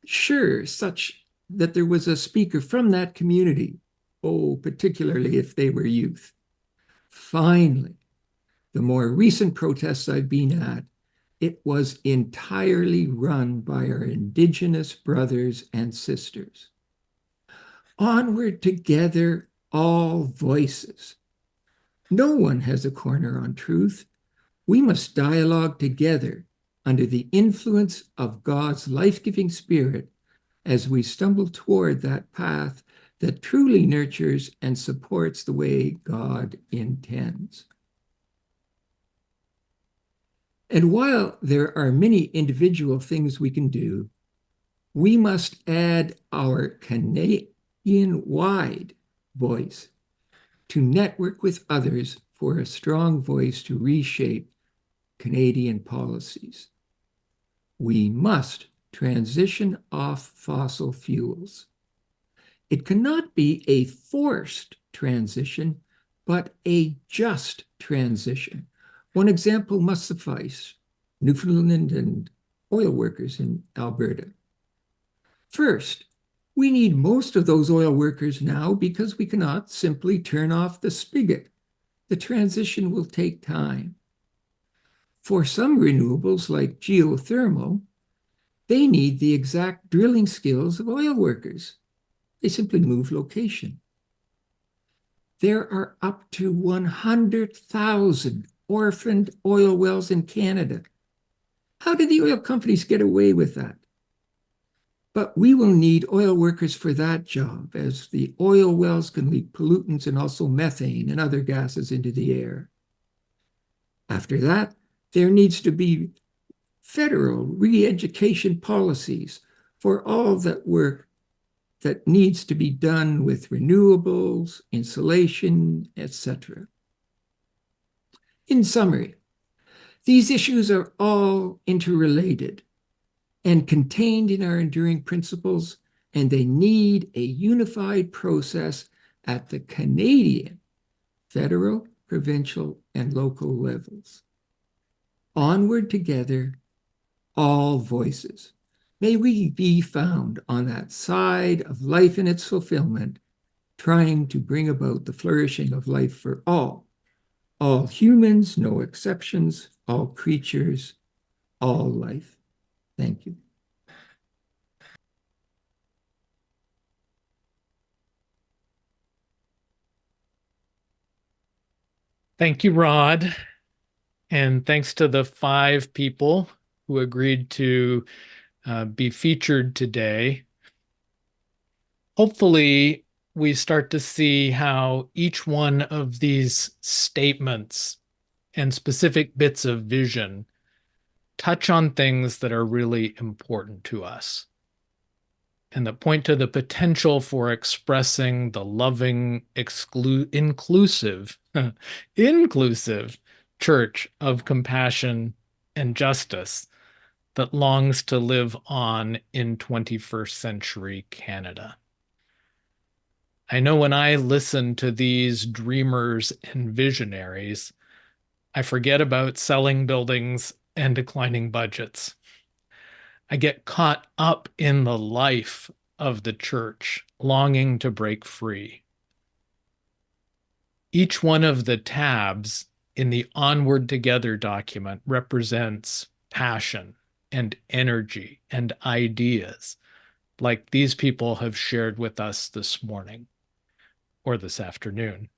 sure such that there was a speaker from that community, particularly if they were youth. Finally, the more recent protests I've been at, it was entirely run by our Indigenous brothers and sisters. Onward together, all voices. No one has a corner on truth. We must dialogue together under the influence of God's life-giving spirit as we stumble toward that path that truly nurtures and supports the way God intends. And while there are many individual things we can do, we must add our Canadian-wide voice to network with others for a strong voice to reshape Canadian policies. We must transition off fossil fuels. It cannot be a forced transition, but a just transition. One example must suffice: Newfoundland and oil workers in Alberta. First, we need most of those oil workers now because we cannot simply turn off the spigot. The transition will take time. For some renewables, like geothermal, they need the exact drilling skills of oil workers. They simply move location. There are up to 100,000 orphaned oil wells in Canada. How did the oil companies get away with that? But we will need oil workers for that job, as the oil wells can leak pollutants and also methane and other gases into the air. After that, there needs to be federal re-education policies for all that work that needs to be done with renewables, insulation, etc. In summary, these issues are all interrelated and contained in our enduring principles, and they need a unified process at the Canadian, federal, provincial, and local levels. Onward together, all voices. May we be found on that side of life in its fulfillment, trying to bring about the flourishing of life for all humans, no exceptions, all creatures, all life. Thank you. Thank you, Rod. And thanks to the 5 people who agreed to be featured today. Hopefully, we start to see how each one of these statements and specific bits of vision touch on things that are really important to us and that point to the potential for expressing the loving, inclusive, inclusive church of compassion and justice that longs to live on in 21st century Canada. I know when I listen to these dreamers and visionaries, I forget about selling buildings and declining budgets. I get caught up in the life of the church, longing to break free. Each one of the tabs in the Onward Together document represents passion and energy and ideas like these people have shared with us this morning or this afternoon.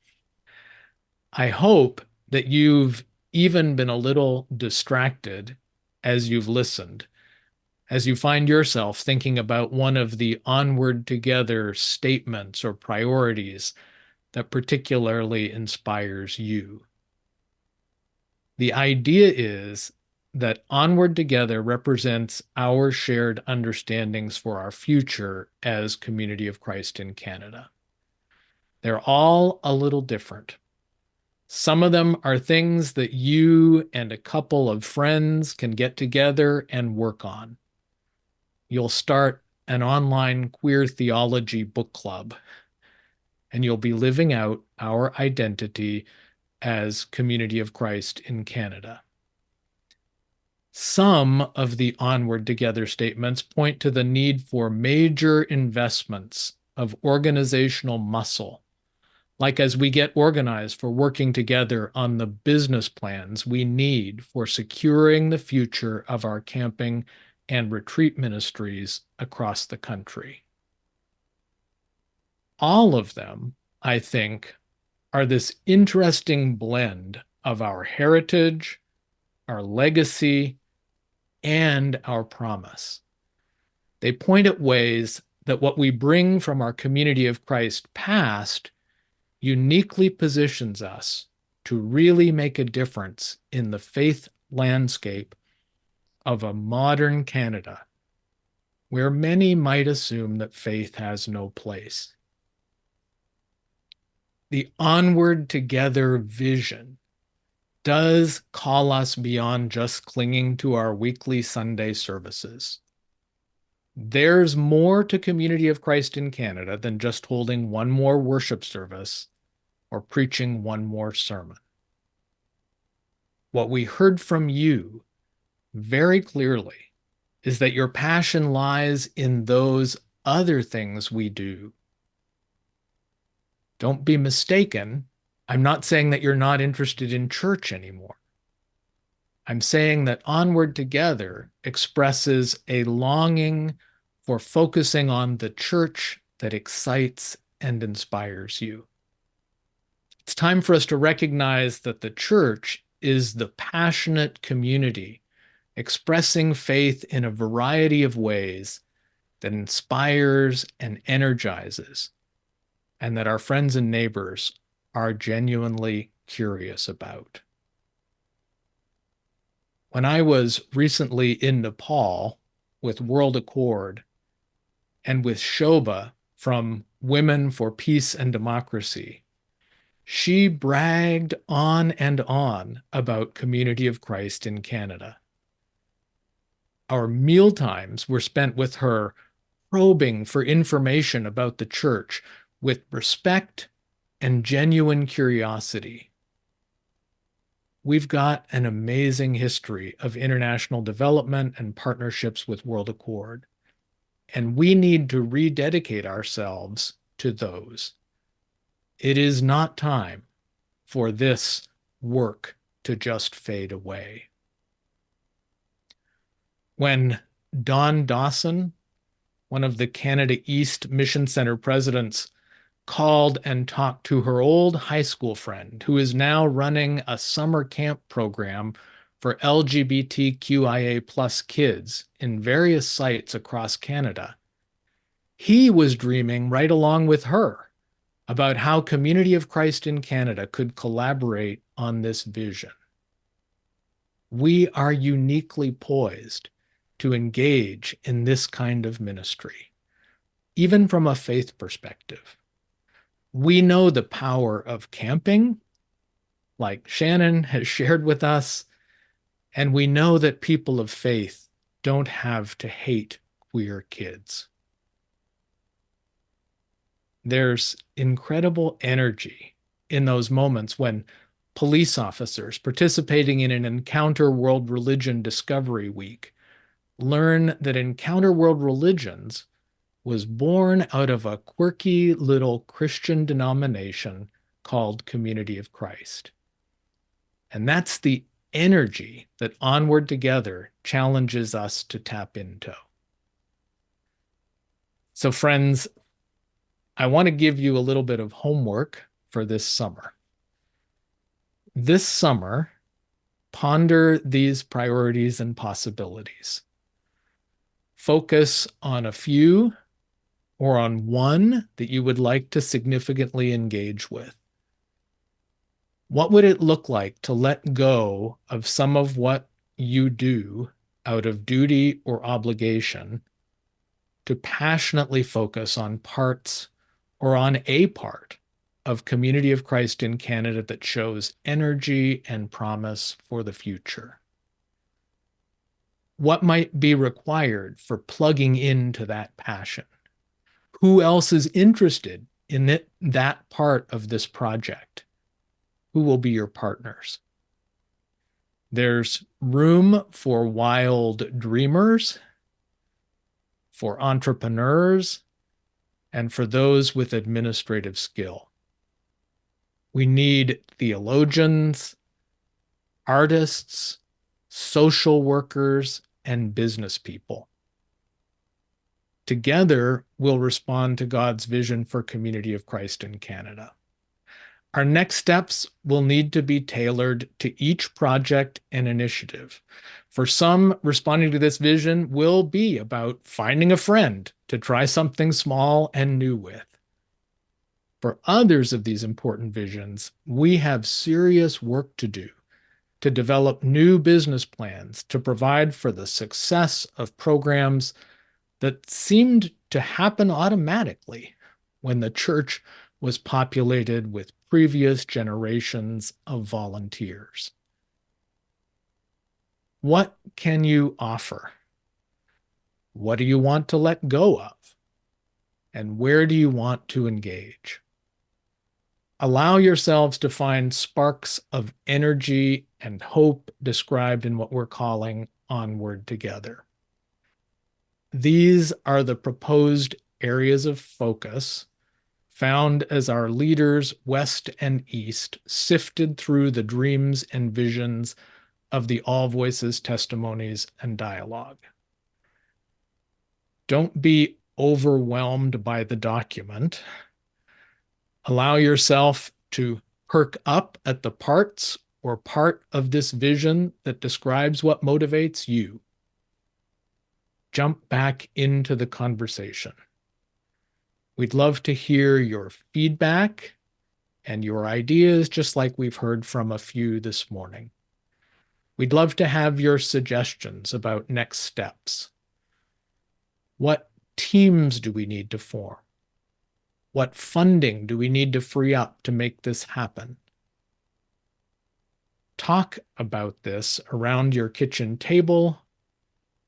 I hope that you've even been a little distracted as you've listened, as you find yourself thinking about one of the Onward Together statements or priorities that particularly inspires you. The idea is that Onward Together represents our shared understandings for our future as Community of Christ in Canada. They're all a little different. Some of them are things that you and a couple of friends can get together and work on. You'll start an online queer theology book club, and you'll be living out our identity as Community of Christ in Canada. Some of the Onward Together statements point to the need for major investments of organizational muscle, like as we get organized for working together on the business plans we need for securing the future of our camping and retreat ministries across the country. All of them, I think, are this interesting blend of our heritage, our legacy, and our promise. They point at ways that what we bring from our Community of Christ past uniquely positions us to really make a difference in the faith landscape of a modern Canada, where many might assume that faith has no place. The Onward Together vision does call us beyond just clinging to our weekly Sunday services. There's more to Community of Christ in Canada than just holding one more worship service or preaching one more sermon. What we heard from you very clearly is that your passion lies in those other things we do. Don't be mistaken. I'm not saying that you're not interested in church anymore. I'm saying that Onward Together expresses a longing for focusing on the church that excites and inspires you. It's time for us to recognize that the church is the passionate community expressing faith in a variety of ways that inspires and energizes, and that our friends and neighbors are genuinely curious about. When I was recently in Nepal with World Accord and with Shobha from Women for Peace and Democracy, she bragged on and on about Community of Christ in Canada. Our meal times were spent with her probing for information about the church with respect and genuine curiosity. We've got an amazing history of international development and partnerships with World Accord, and we need to rededicate ourselves to those. It is not time for this work to just fade away. When Dawn Dawson, one of the Canada East Mission Center presidents, called and talked to her old high school friend who is now running a summer camp program for LGBTQIA plus kids in various sites across Canada, he was dreaming right along with her about how Community of Christ in Canada could collaborate on this vision. We are uniquely poised to engage in this kind of ministry, even from a faith perspective. We know the power of camping, like Shannon has shared with us, and we know that people of faith don't have to hate queer kids. There's incredible energy in those moments when police officers participating in an Encounter World Religion Discovery Week learn that Encounter World Religions was born out of a quirky little Christian denomination called Community of Christ. And that's the energy that Onward Together challenges us to tap into. So friends, I want to give you a little bit of homework for this summer. This summer, ponder these priorities and possibilities. Focus on a few or on one that you would like to significantly engage with. What would it look like to let go of some of what you do out of duty or obligation to passionately focus on parts or on a part of Community of Christ in Canada that shows energy and promise for the future? What might be required for plugging into that passion? Who else is interested in that part of this project? Who will be your partners? There's room for wild dreamers, for entrepreneurs, and for those with administrative skill. We need theologians, artists, social workers, and business people. Together, we'll respond to God's vision for Community of Christ in Canada. Our next steps will need to be tailored to each project and initiative. For some, responding to this vision will be about finding a friend to try something small and new with. For others of these important visions, we have serious work to do to develop new business plans to provide for the success of programs that seemed to happen automatically when the church was populated with previous generations of volunteers. What can you offer? What do you want to let go of? And where do you want to engage? Allow yourselves to find sparks of energy and hope described in what we're calling Onward Together. These are the proposed areas of focus found as our leaders, West and East, sifted through the dreams and visions of the All Voices testimonies and dialogue. Don't be overwhelmed by the document. Allow yourself to perk up at the parts or part of this vision that describes what motivates you. Jump back into the conversation. We'd love to hear your feedback and your ideas, just like we've heard from a few this morning. We'd love to have your suggestions about next steps. What teams do we need to form? What funding do we need to free up to make this happen? Talk about this around your kitchen table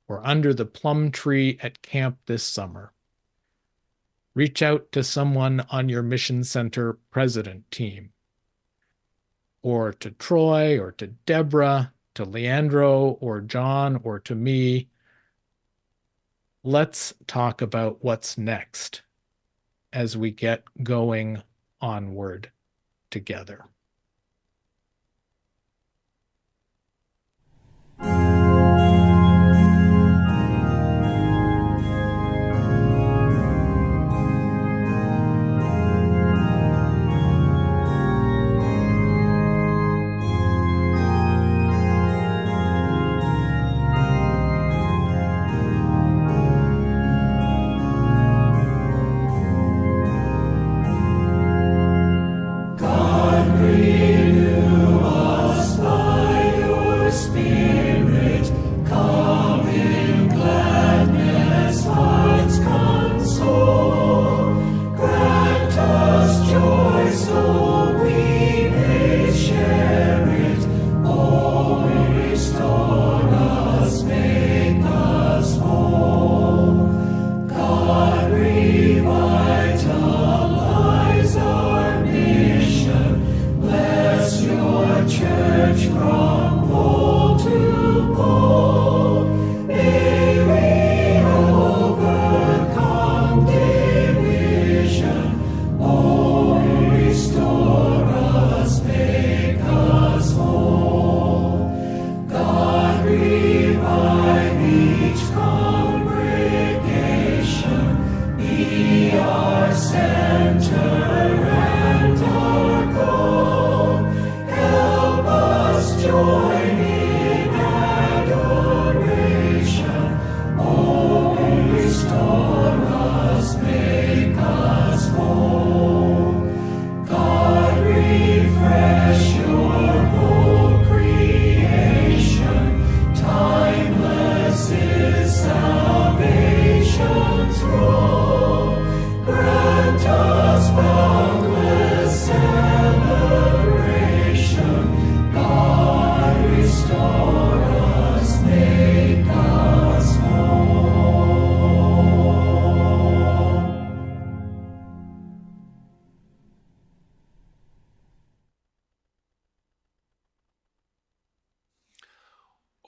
or under the plum tree at camp this summer. Reach out to someone on your Mission Center president team, or to Troy, or to Deborah, to Leandro, or John, or to me. Let's talk about what's next as we get going onward together.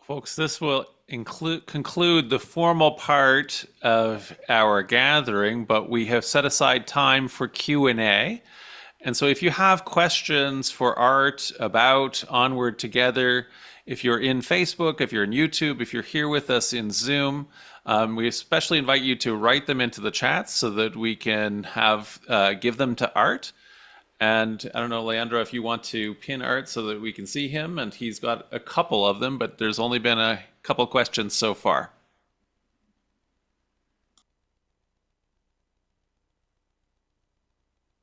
Folks, this will conclude the formal part of our gathering, but we have set aside time for Q&A. And so if you have questions for Art about Onward Together, if you're in Facebook, if you're in YouTube, if you're here with us in Zoom, we especially invite you to write them into the chat so that we can give them to Art. And I don't know, Leandro, if you want to pin Art so that we can see him, and he's got a couple of them, but there's only been a couple questions so far.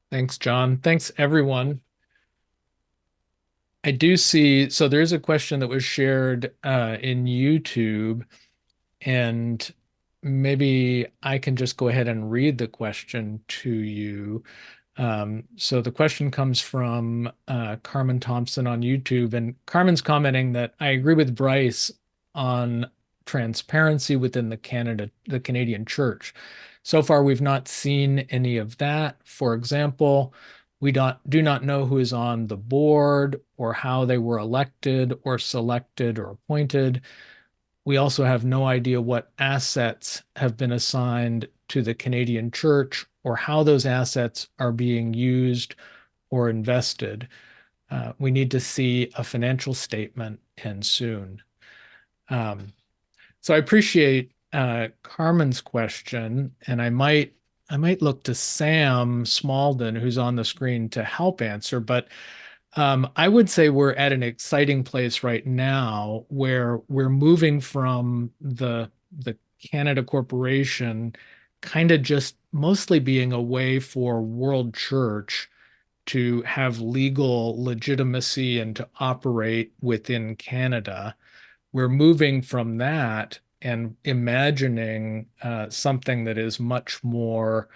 Thanks, John. Thanks, everyone. I do see, so there's a question that was shared in YouTube, and maybe I can just go ahead and read the question to you. So the question comes from Carmen Thompson on YouTube, and Carmen's commenting that I agree with Bryce on transparency within the Canadian Church. So far, we've not seen any of that. For example, we do not know who is on the board or how they were elected or selected or appointed. We also have no idea what assets have been assigned to the Canadian Church or how those assets are being used or invested. We need to see a financial statement and soon. So I appreciate Carmen's question, and I might look to Sam Smalden, who's on the screen, to help answer. But I would say we're at an exciting place right now where we're moving from the Canada Corporation kind of just mostly being a way for world church to have legal legitimacy and to operate within Canada. We're moving from that and imagining something that is much more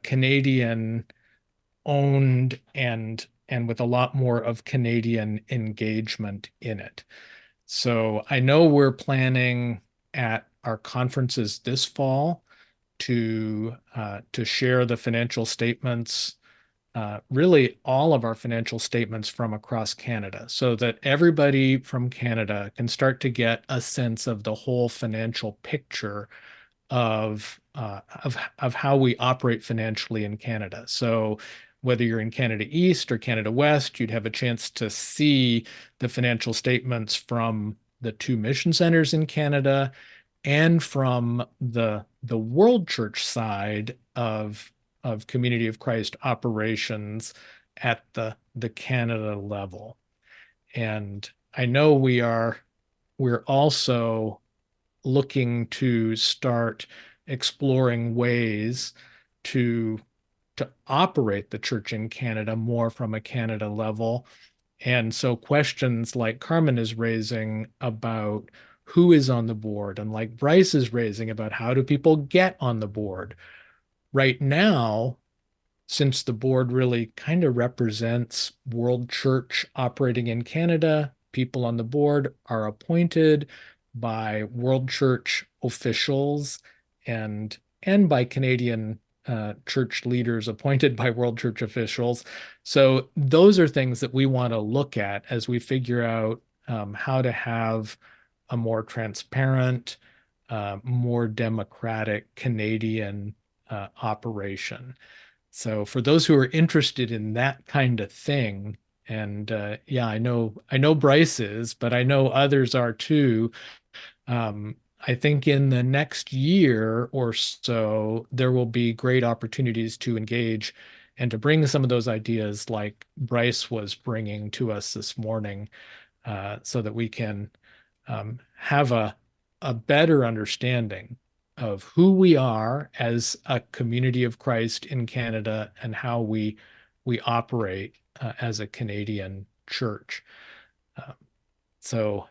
Canadian owned and with a lot more of Canadian engagement in it. So I know we're planning at our conferences this fall to share the financial statements, really all of our financial statements from across Canada, so that everybody from Canada can start to get a sense of the whole financial picture of how we operate financially in Canada. So whether you're in Canada East or Canada West, you'd have a chance to see the financial statements from the two mission centers in Canada and from the World Church side of Community of Christ operations at the Canada level. And I know we're also looking to start exploring ways to operate the church in Canada more from a Canada level. And so questions like Carmen is raising about who is on the board, and like Bryce is raising about how do people get on the board. Right now, since the board really kind of represents World Church operating in Canada, people on the board are appointed by World Church officials and by Canadian church leaders appointed by World Church officials. So those are things that we want to look at as we figure out how to have a more transparent, more democratic Canadian operation. So for those who are interested in that kind of thing, and yeah, I know Bryce is, but I know others are too. I think in the next year or so, there will be great opportunities to engage and to bring some of those ideas like Bryce was bringing to us this morning, so that we can have a better understanding of who we are as a community of Christ in Canada and how we operate as a Canadian church. So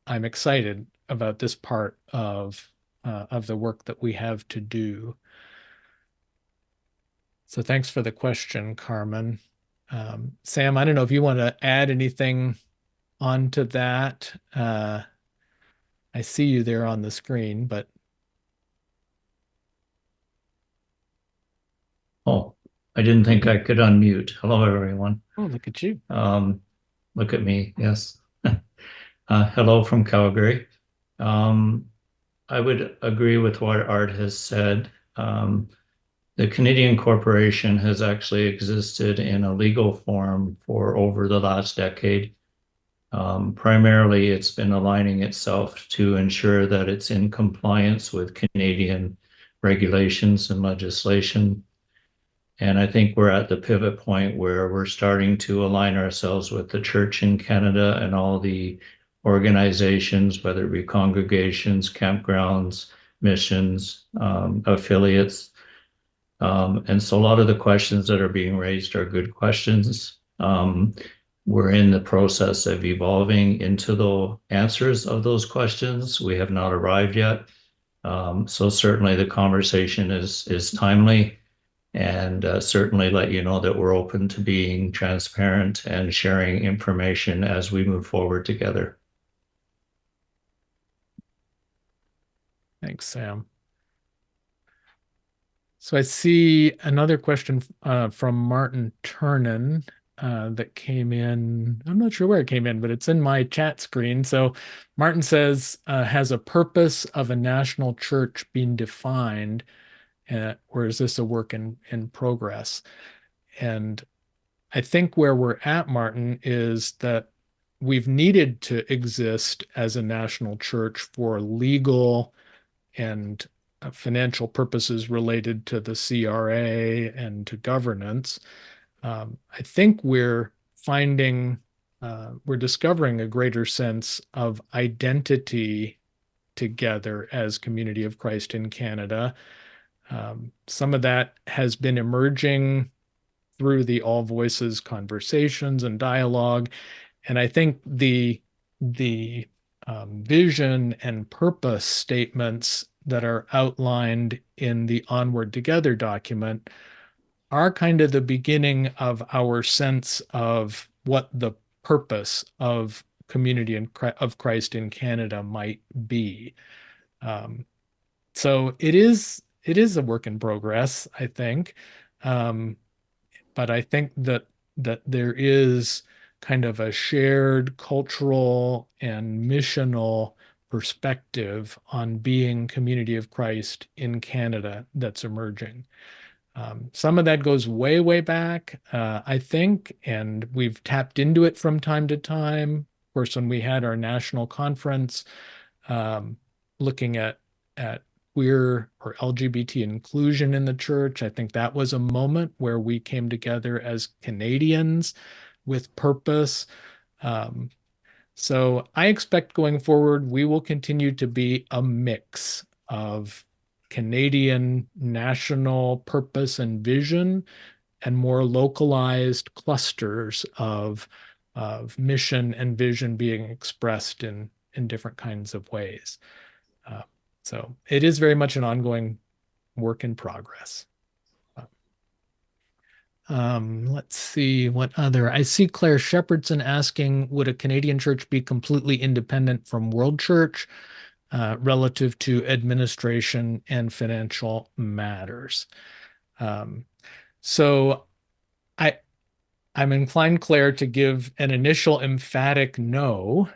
I'm excited about this part of the work that we have to do. So thanks for the question, Carmen. Sam, I don't know if you want to add anything onto that. I see you there on the screen, but Oh, I didn't think I could unmute. Hello, everyone. oh, look at you. Look at me. Yes. Hello from Calgary. I would agree with what Art has said. The Canadian Corporation has actually existed in a legal form for over the last decade. Primarily, it's been aligning itself to ensure that it's in compliance with Canadian regulations and legislation. And I think we're at the pivot point where we're starting to align ourselves with the church in Canada and all the organizations, whether it be congregations, campgrounds, missions, affiliates. And so a lot of the questions that are being raised are good questions. We're in the process of evolving into the answers of those questions. We have not arrived yet. So certainly the conversation is timely, and certainly let you know that we're open to being transparent and sharing information as we move forward together. Thanks, Sam. So I see another question from Martin Turnan that came in. I'm not sure where it came in, but it's in my chat screen. So Martin says, has a purpose of a national church been defined, or is this a work in progress? And I think where we're at, Martin, is that we've needed to exist as a national church for legal and financial purposes related to the CRA and to governance. I think we're discovering a greater sense of identity together as Community of Christ in Canada. Some of that has been emerging through the All Voices conversations and dialogue. And I think the vision and purpose statements that are outlined in the Onward Together document are kind of the beginning of our sense of what the purpose of Community of Christ in Canada might be. So it is a work in progress, I think. But I think that there is kind of a shared cultural and missional perspective on being Community of Christ in Canada that's emerging. Some of that goes way, way back, I think, and we've tapped into it from time to time. Of course, when we had our national conference, looking at queer or LGBT inclusion in the church, I think that was a moment where we came together as Canadians with purpose. So I expect going forward, we will continue to be a mix of Canadian national purpose and vision and more localized clusters of mission and vision being expressed in different kinds of ways. So it is very much an ongoing work in progress. Let's see what other. I see Claire Shepherdson asking, would a Canadian church be completely independent from World Church relative to administration and financial matters? So I'm inclined, Claire, to give an initial emphatic no.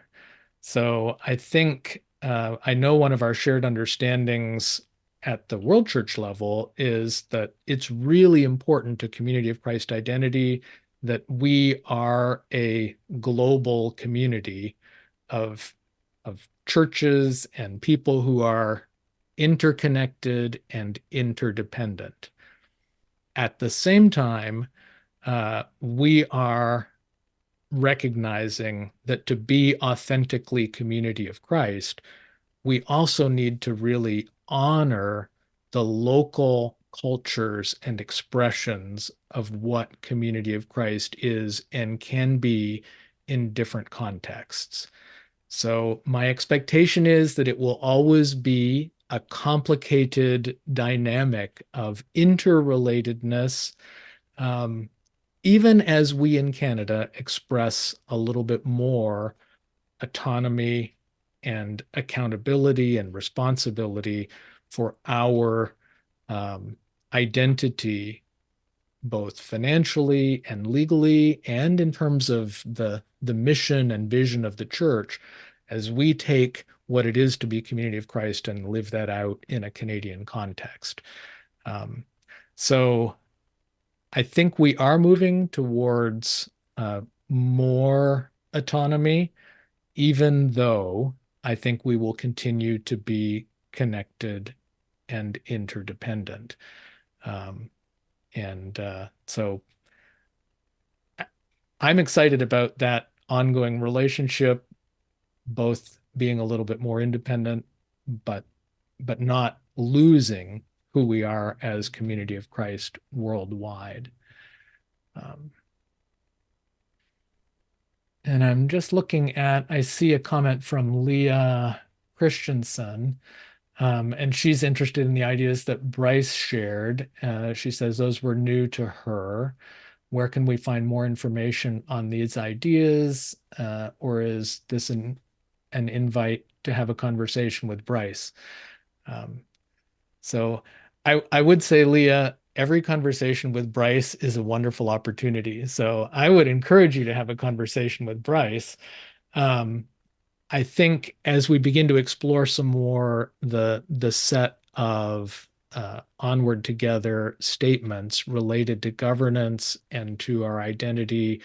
So I think I know one of our shared understandings at the World Church level is that it's really important to Community of Christ identity that we are a global community of churches and people who are interconnected and interdependent. At the same time, we are recognizing that to be authentically Community of Christ, we also need to really honor the local cultures and expressions of what Community of Christ is and can be in different contexts. So my expectation is that it will always be a complicated dynamic of interrelatedness, even as we in Canada express a little bit more autonomy and accountability and responsibility for our identity, both financially and legally, and in terms of the mission and vision of the church, as we take what it is to be Community of Christ and live that out in a Canadian context. So I think we are moving towards more autonomy, even though I think we will continue to be connected and interdependent. So I'm excited about that ongoing relationship, both being a little bit more independent, but not losing who we are as Community of Christ worldwide. And I'm just looking at, I see a comment from Leah Christensen, and she's interested in the ideas that Bryce shared. She says those were new to her. Where can we find more information on these ideas? Or is this an invite to have a conversation with Bryce? So I would say, Leah, every conversation with Bryce is a wonderful opportunity. So I would encourage you to have a conversation with Bryce. I think as we begin to explore some more the set of Onward Together statements related to governance and to our identity,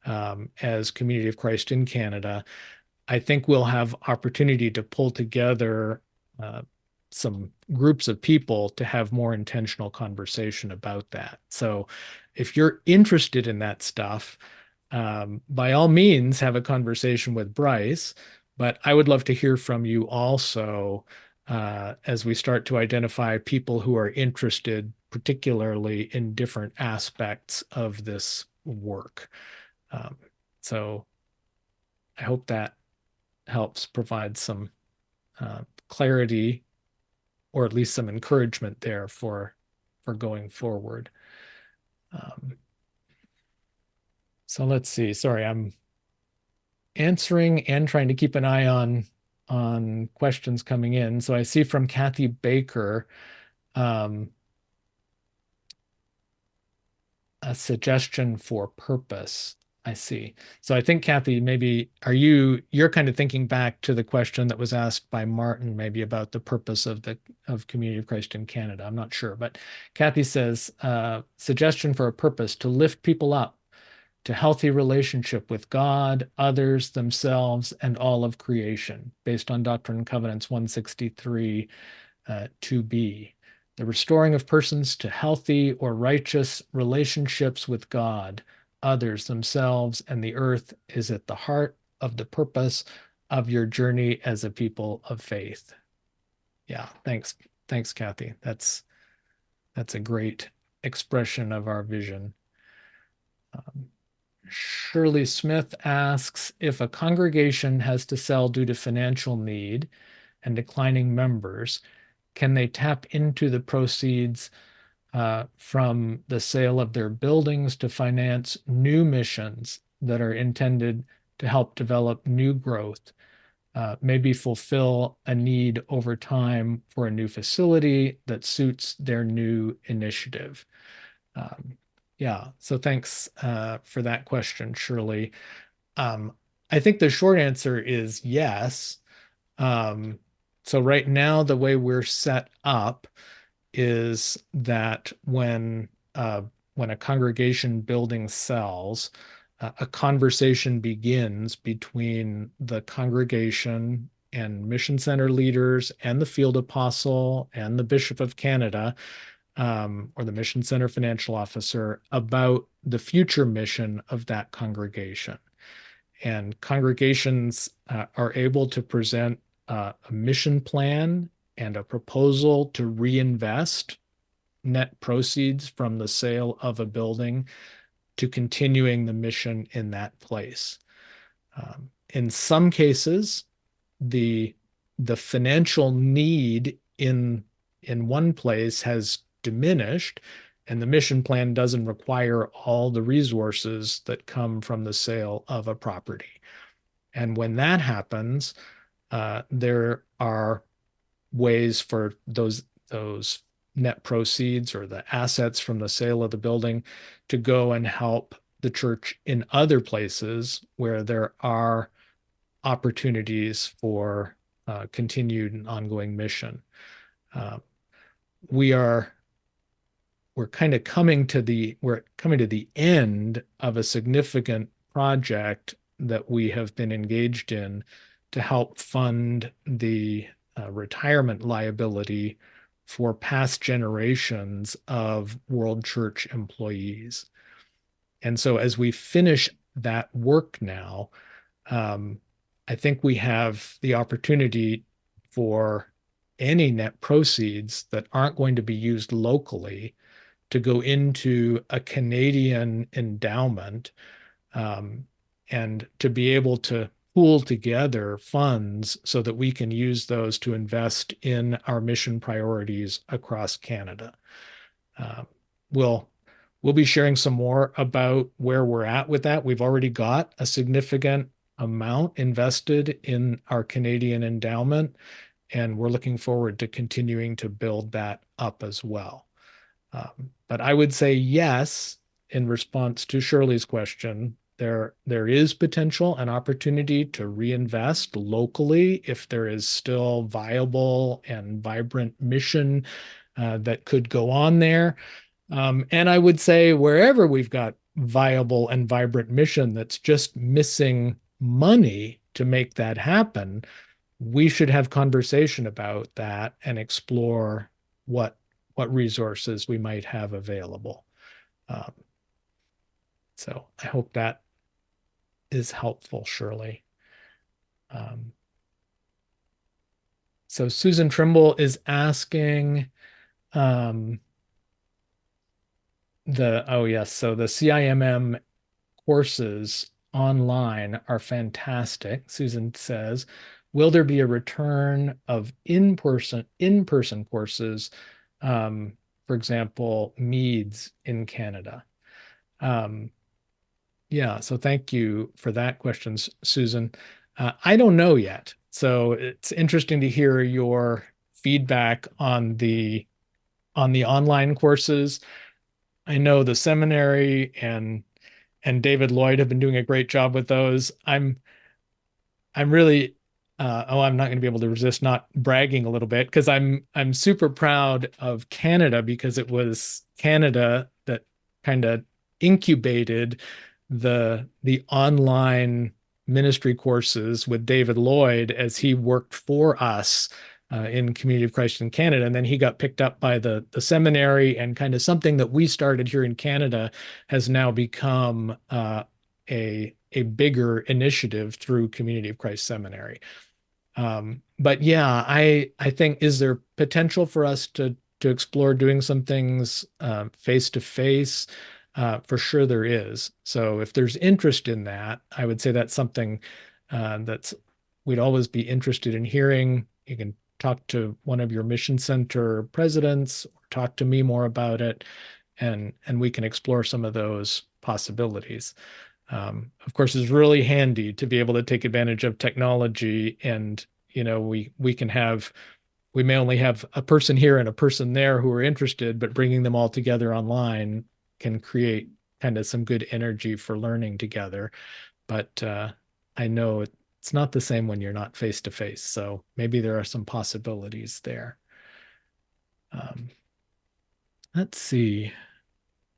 as Community of Christ in Canada, I think we'll have opportunity to pull together some groups of people to have more intentional conversation about that. So if you're interested in that stuff, by all means, have a conversation with Bryce. But I would love to hear from you also as we start to identify people who are interested, particularly in different aspects of this work. So I hope that helps provide some clarity, or at least some encouragement there for going forward. So let's see. Sorry, I'm answering and trying to keep an eye on questions coming in. So I see from Kathy Baker a suggestion for purpose. I see. So I think, Kathy, maybe you're kind of thinking back to the question that was asked by Martin, maybe about the purpose of Community of Christ in Canada. I'm not sure, but Kathy says, suggestion for a purpose: to lift people up to healthy relationship with God, others, themselves, and all of creation, based on Doctrine and Covenants 163 2b. The restoring of persons to healthy or righteous relationships with God, others, themselves, and the earth is at the heart of the purpose of your journey as a people of faith. Yeah, thanks, Kathy. That's a great expression of our vision. Shirley Smith asks, if a congregation has to sell due to financial need and declining members, can they tap into the proceeds from the sale of their buildings to finance new missions that are intended to help develop new growth, maybe fulfill a need over time for a new facility that suits their new initiative? Yeah, so thanks for that question, Shirley. I think the short answer is yes. So right now, the way we're set up is that when a congregation building sells, a conversation begins between the congregation and mission center leaders and the field apostle and the Bishop of Canada, or the mission center financial officer, about the future mission of that congregation. And congregations are able to present a mission plan and a proposal to reinvest net proceeds from the sale of a building to continuing the mission in that place. In some cases, the financial need in one place has diminished, and the mission plan doesn't require all the resources that come from the sale of a property. And when that happens, there are ways for those net proceeds or the assets from the sale of the building to go and help the church in other places where there are opportunities for continued and ongoing mission. We're kind of coming to the end of a significant project that we have been engaged in to help fund the retirement liability for past generations of World Church employees. And so as we finish that work now, I think we have the opportunity for any net proceeds that aren't going to be used locally to go into a Canadian endowment, and to be able to pool together funds so that we can use those to invest in our mission priorities across Canada. We'll be sharing some more about where we're at with that. We've already got a significant amount invested in our Canadian endowment, and we're looking forward to continuing to build that up as well. But I would say yes, in response to Shirley's question, there is potential and opportunity to reinvest locally if there is still viable and vibrant mission that could go on there. And I would say wherever we've got viable and vibrant mission that's just missing money to make that happen, we should have conversation about that and explore what resources we might have available. So I hope that is helpful, Shirley. So Susan Trimble is asking oh yes, so the CIMM courses online are fantastic. Susan says, will there be a return of in-person courses, for example, MEADS in Canada? Yeah, so thank you for that question, Susan. I don't know yet. So it's interesting to hear your feedback on the online courses. I know the seminary and David Lloyd have been doing a great job with those. I'm really I'm not going to be able to resist not bragging a little bit because I'm super proud of Canada because it was Canada that kind of incubated the online ministry courses with David Lloyd as he worked for us in Community of Christ in Canada. And then he got picked up by the seminary, and kind of something that we started here in Canada has now become a bigger initiative through Community of Christ Seminary. But yeah, I think, is there potential for us to explore doing some things face to face? For sure there is. So if there's interest in that, I would say that's something that's we'd always be interested in hearing. You can talk to one of your mission center presidents or talk to me more about it, and we can explore some of those possibilities. Of course, it's really handy to be able to take advantage of technology, and we may only have a person here and a person there who are interested, but bringing them all together online can create kind of some good energy for learning together. But I know it's not the same when you're not face to face. So maybe there are some possibilities there. Let's see.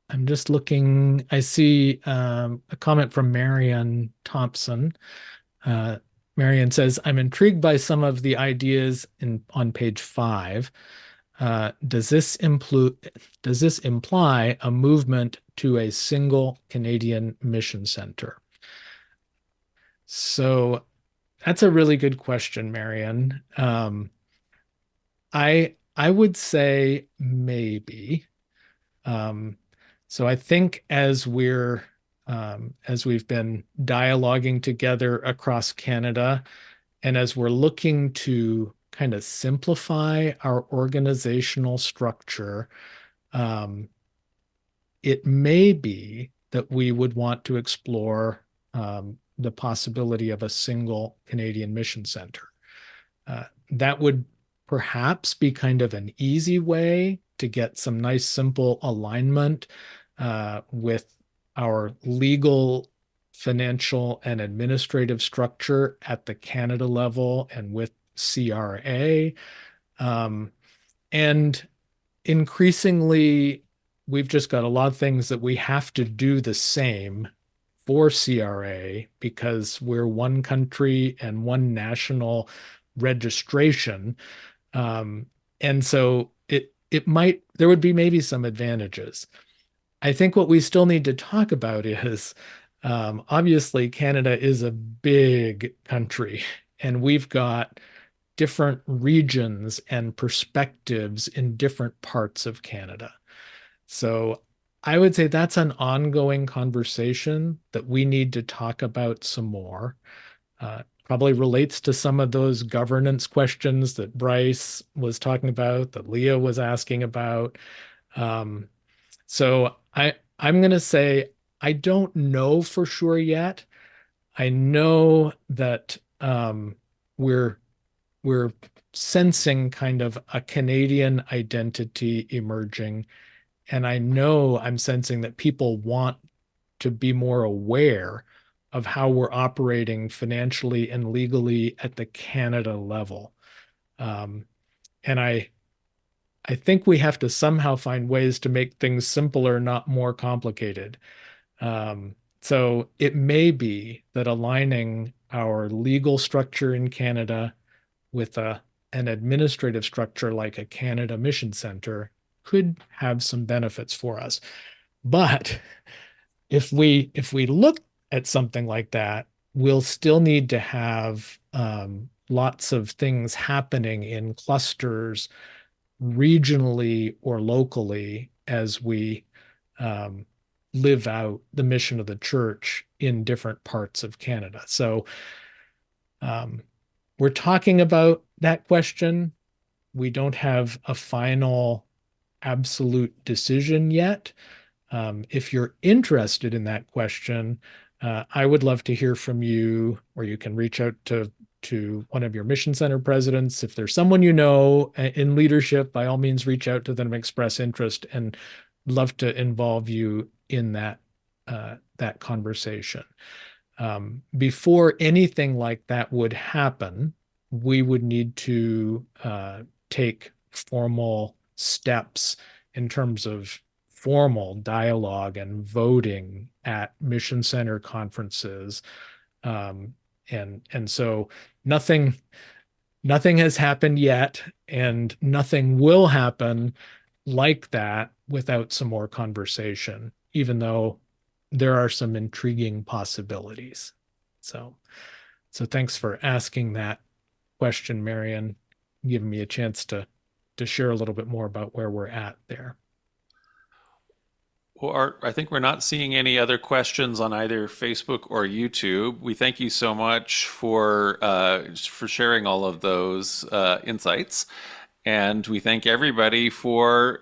I'm just looking. I see a comment from Marian Thompson. Marian says, I'm intrigued by some of the ideas on page 5. Does this imply a movement to a single Canadian mission center? So that's a really good question, Marian. I would say maybe. So I think as we've been dialoguing together across Canada, and as we're looking to kind of simplify our organizational structure, it may be that we would want to explore the possibility of a single Canadian mission center. That would perhaps be kind of an easy way to get some nice, simple alignment with our legal, financial, and administrative structure at the Canada level and with CRA. And increasingly, we've just got a lot of things that we have to do the same for CRA because we're one country and one national registration. And so there would be maybe some advantages. I think what we still need to talk about is obviously Canada is a big country, and we've got different regions and perspectives in different parts of Canada. So I would say that's an ongoing conversation that we need to talk about some more. Probably relates to some of those governance questions that Bryce was talking about, that Leah was asking about. So I'm going to say I don't know for sure yet. I know that we're sensing kind of a Canadian identity emerging, and I know I'm sensing that people want to be more aware of how we're operating financially and legally at the Canada level. And I think we have to somehow find ways to make things simpler, not more complicated. So it may be that aligning our legal structure in Canada with an administrative structure like a Canada Mission Center could have some benefits for us. But if we look at something like that, we'll still need to have lots of things happening in clusters regionally or locally as we um, live out the mission of the church in different parts of Canada. So um, we're talking about that question. We don't have a final absolute decision yet. If you're interested in that question, I would love to hear from you, or you can reach out to one of your mission center presidents. If there's someone you know in leadership, by all means, reach out to them, express interest, and love to involve you in that conversation. Before anything like that would happen, we would need to take formal steps in terms of formal dialogue and voting at mission center conferences. And so nothing has happened yet, and nothing will happen like that without some more conversation, even though there are some intriguing possibilities. So thanks for asking that question, Marion, giving me a chance to share a little bit more about where we're at there. Well, Art, I think we're not seeing any other questions on either Facebook or YouTube. We thank you so much for sharing all of those insights. And we thank everybody for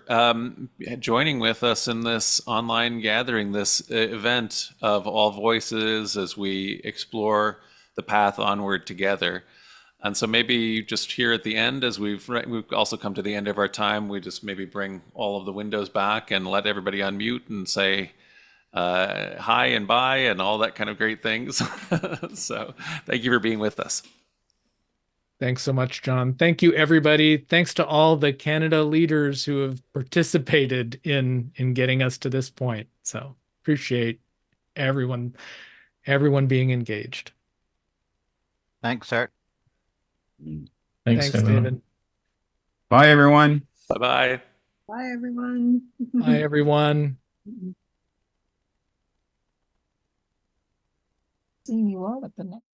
joining with us in this online gathering, this event of all voices as we explore the path onward together. And so maybe just here at the end, as we've also come to the end of our time, we just maybe bring all of the windows back and let everybody unmute and say hi and bye and all that kind of great things. So thank you for being with us. Thanks so much, John. Thank you, everybody. Thanks to all the Canada leaders who have participated in getting us to this point. So appreciate everyone being engaged. Thanks, Art. Thanks, everyone. David. Bye, everyone. Bye-bye. Bye, everyone. Bye, everyone. Seeing you all at the next.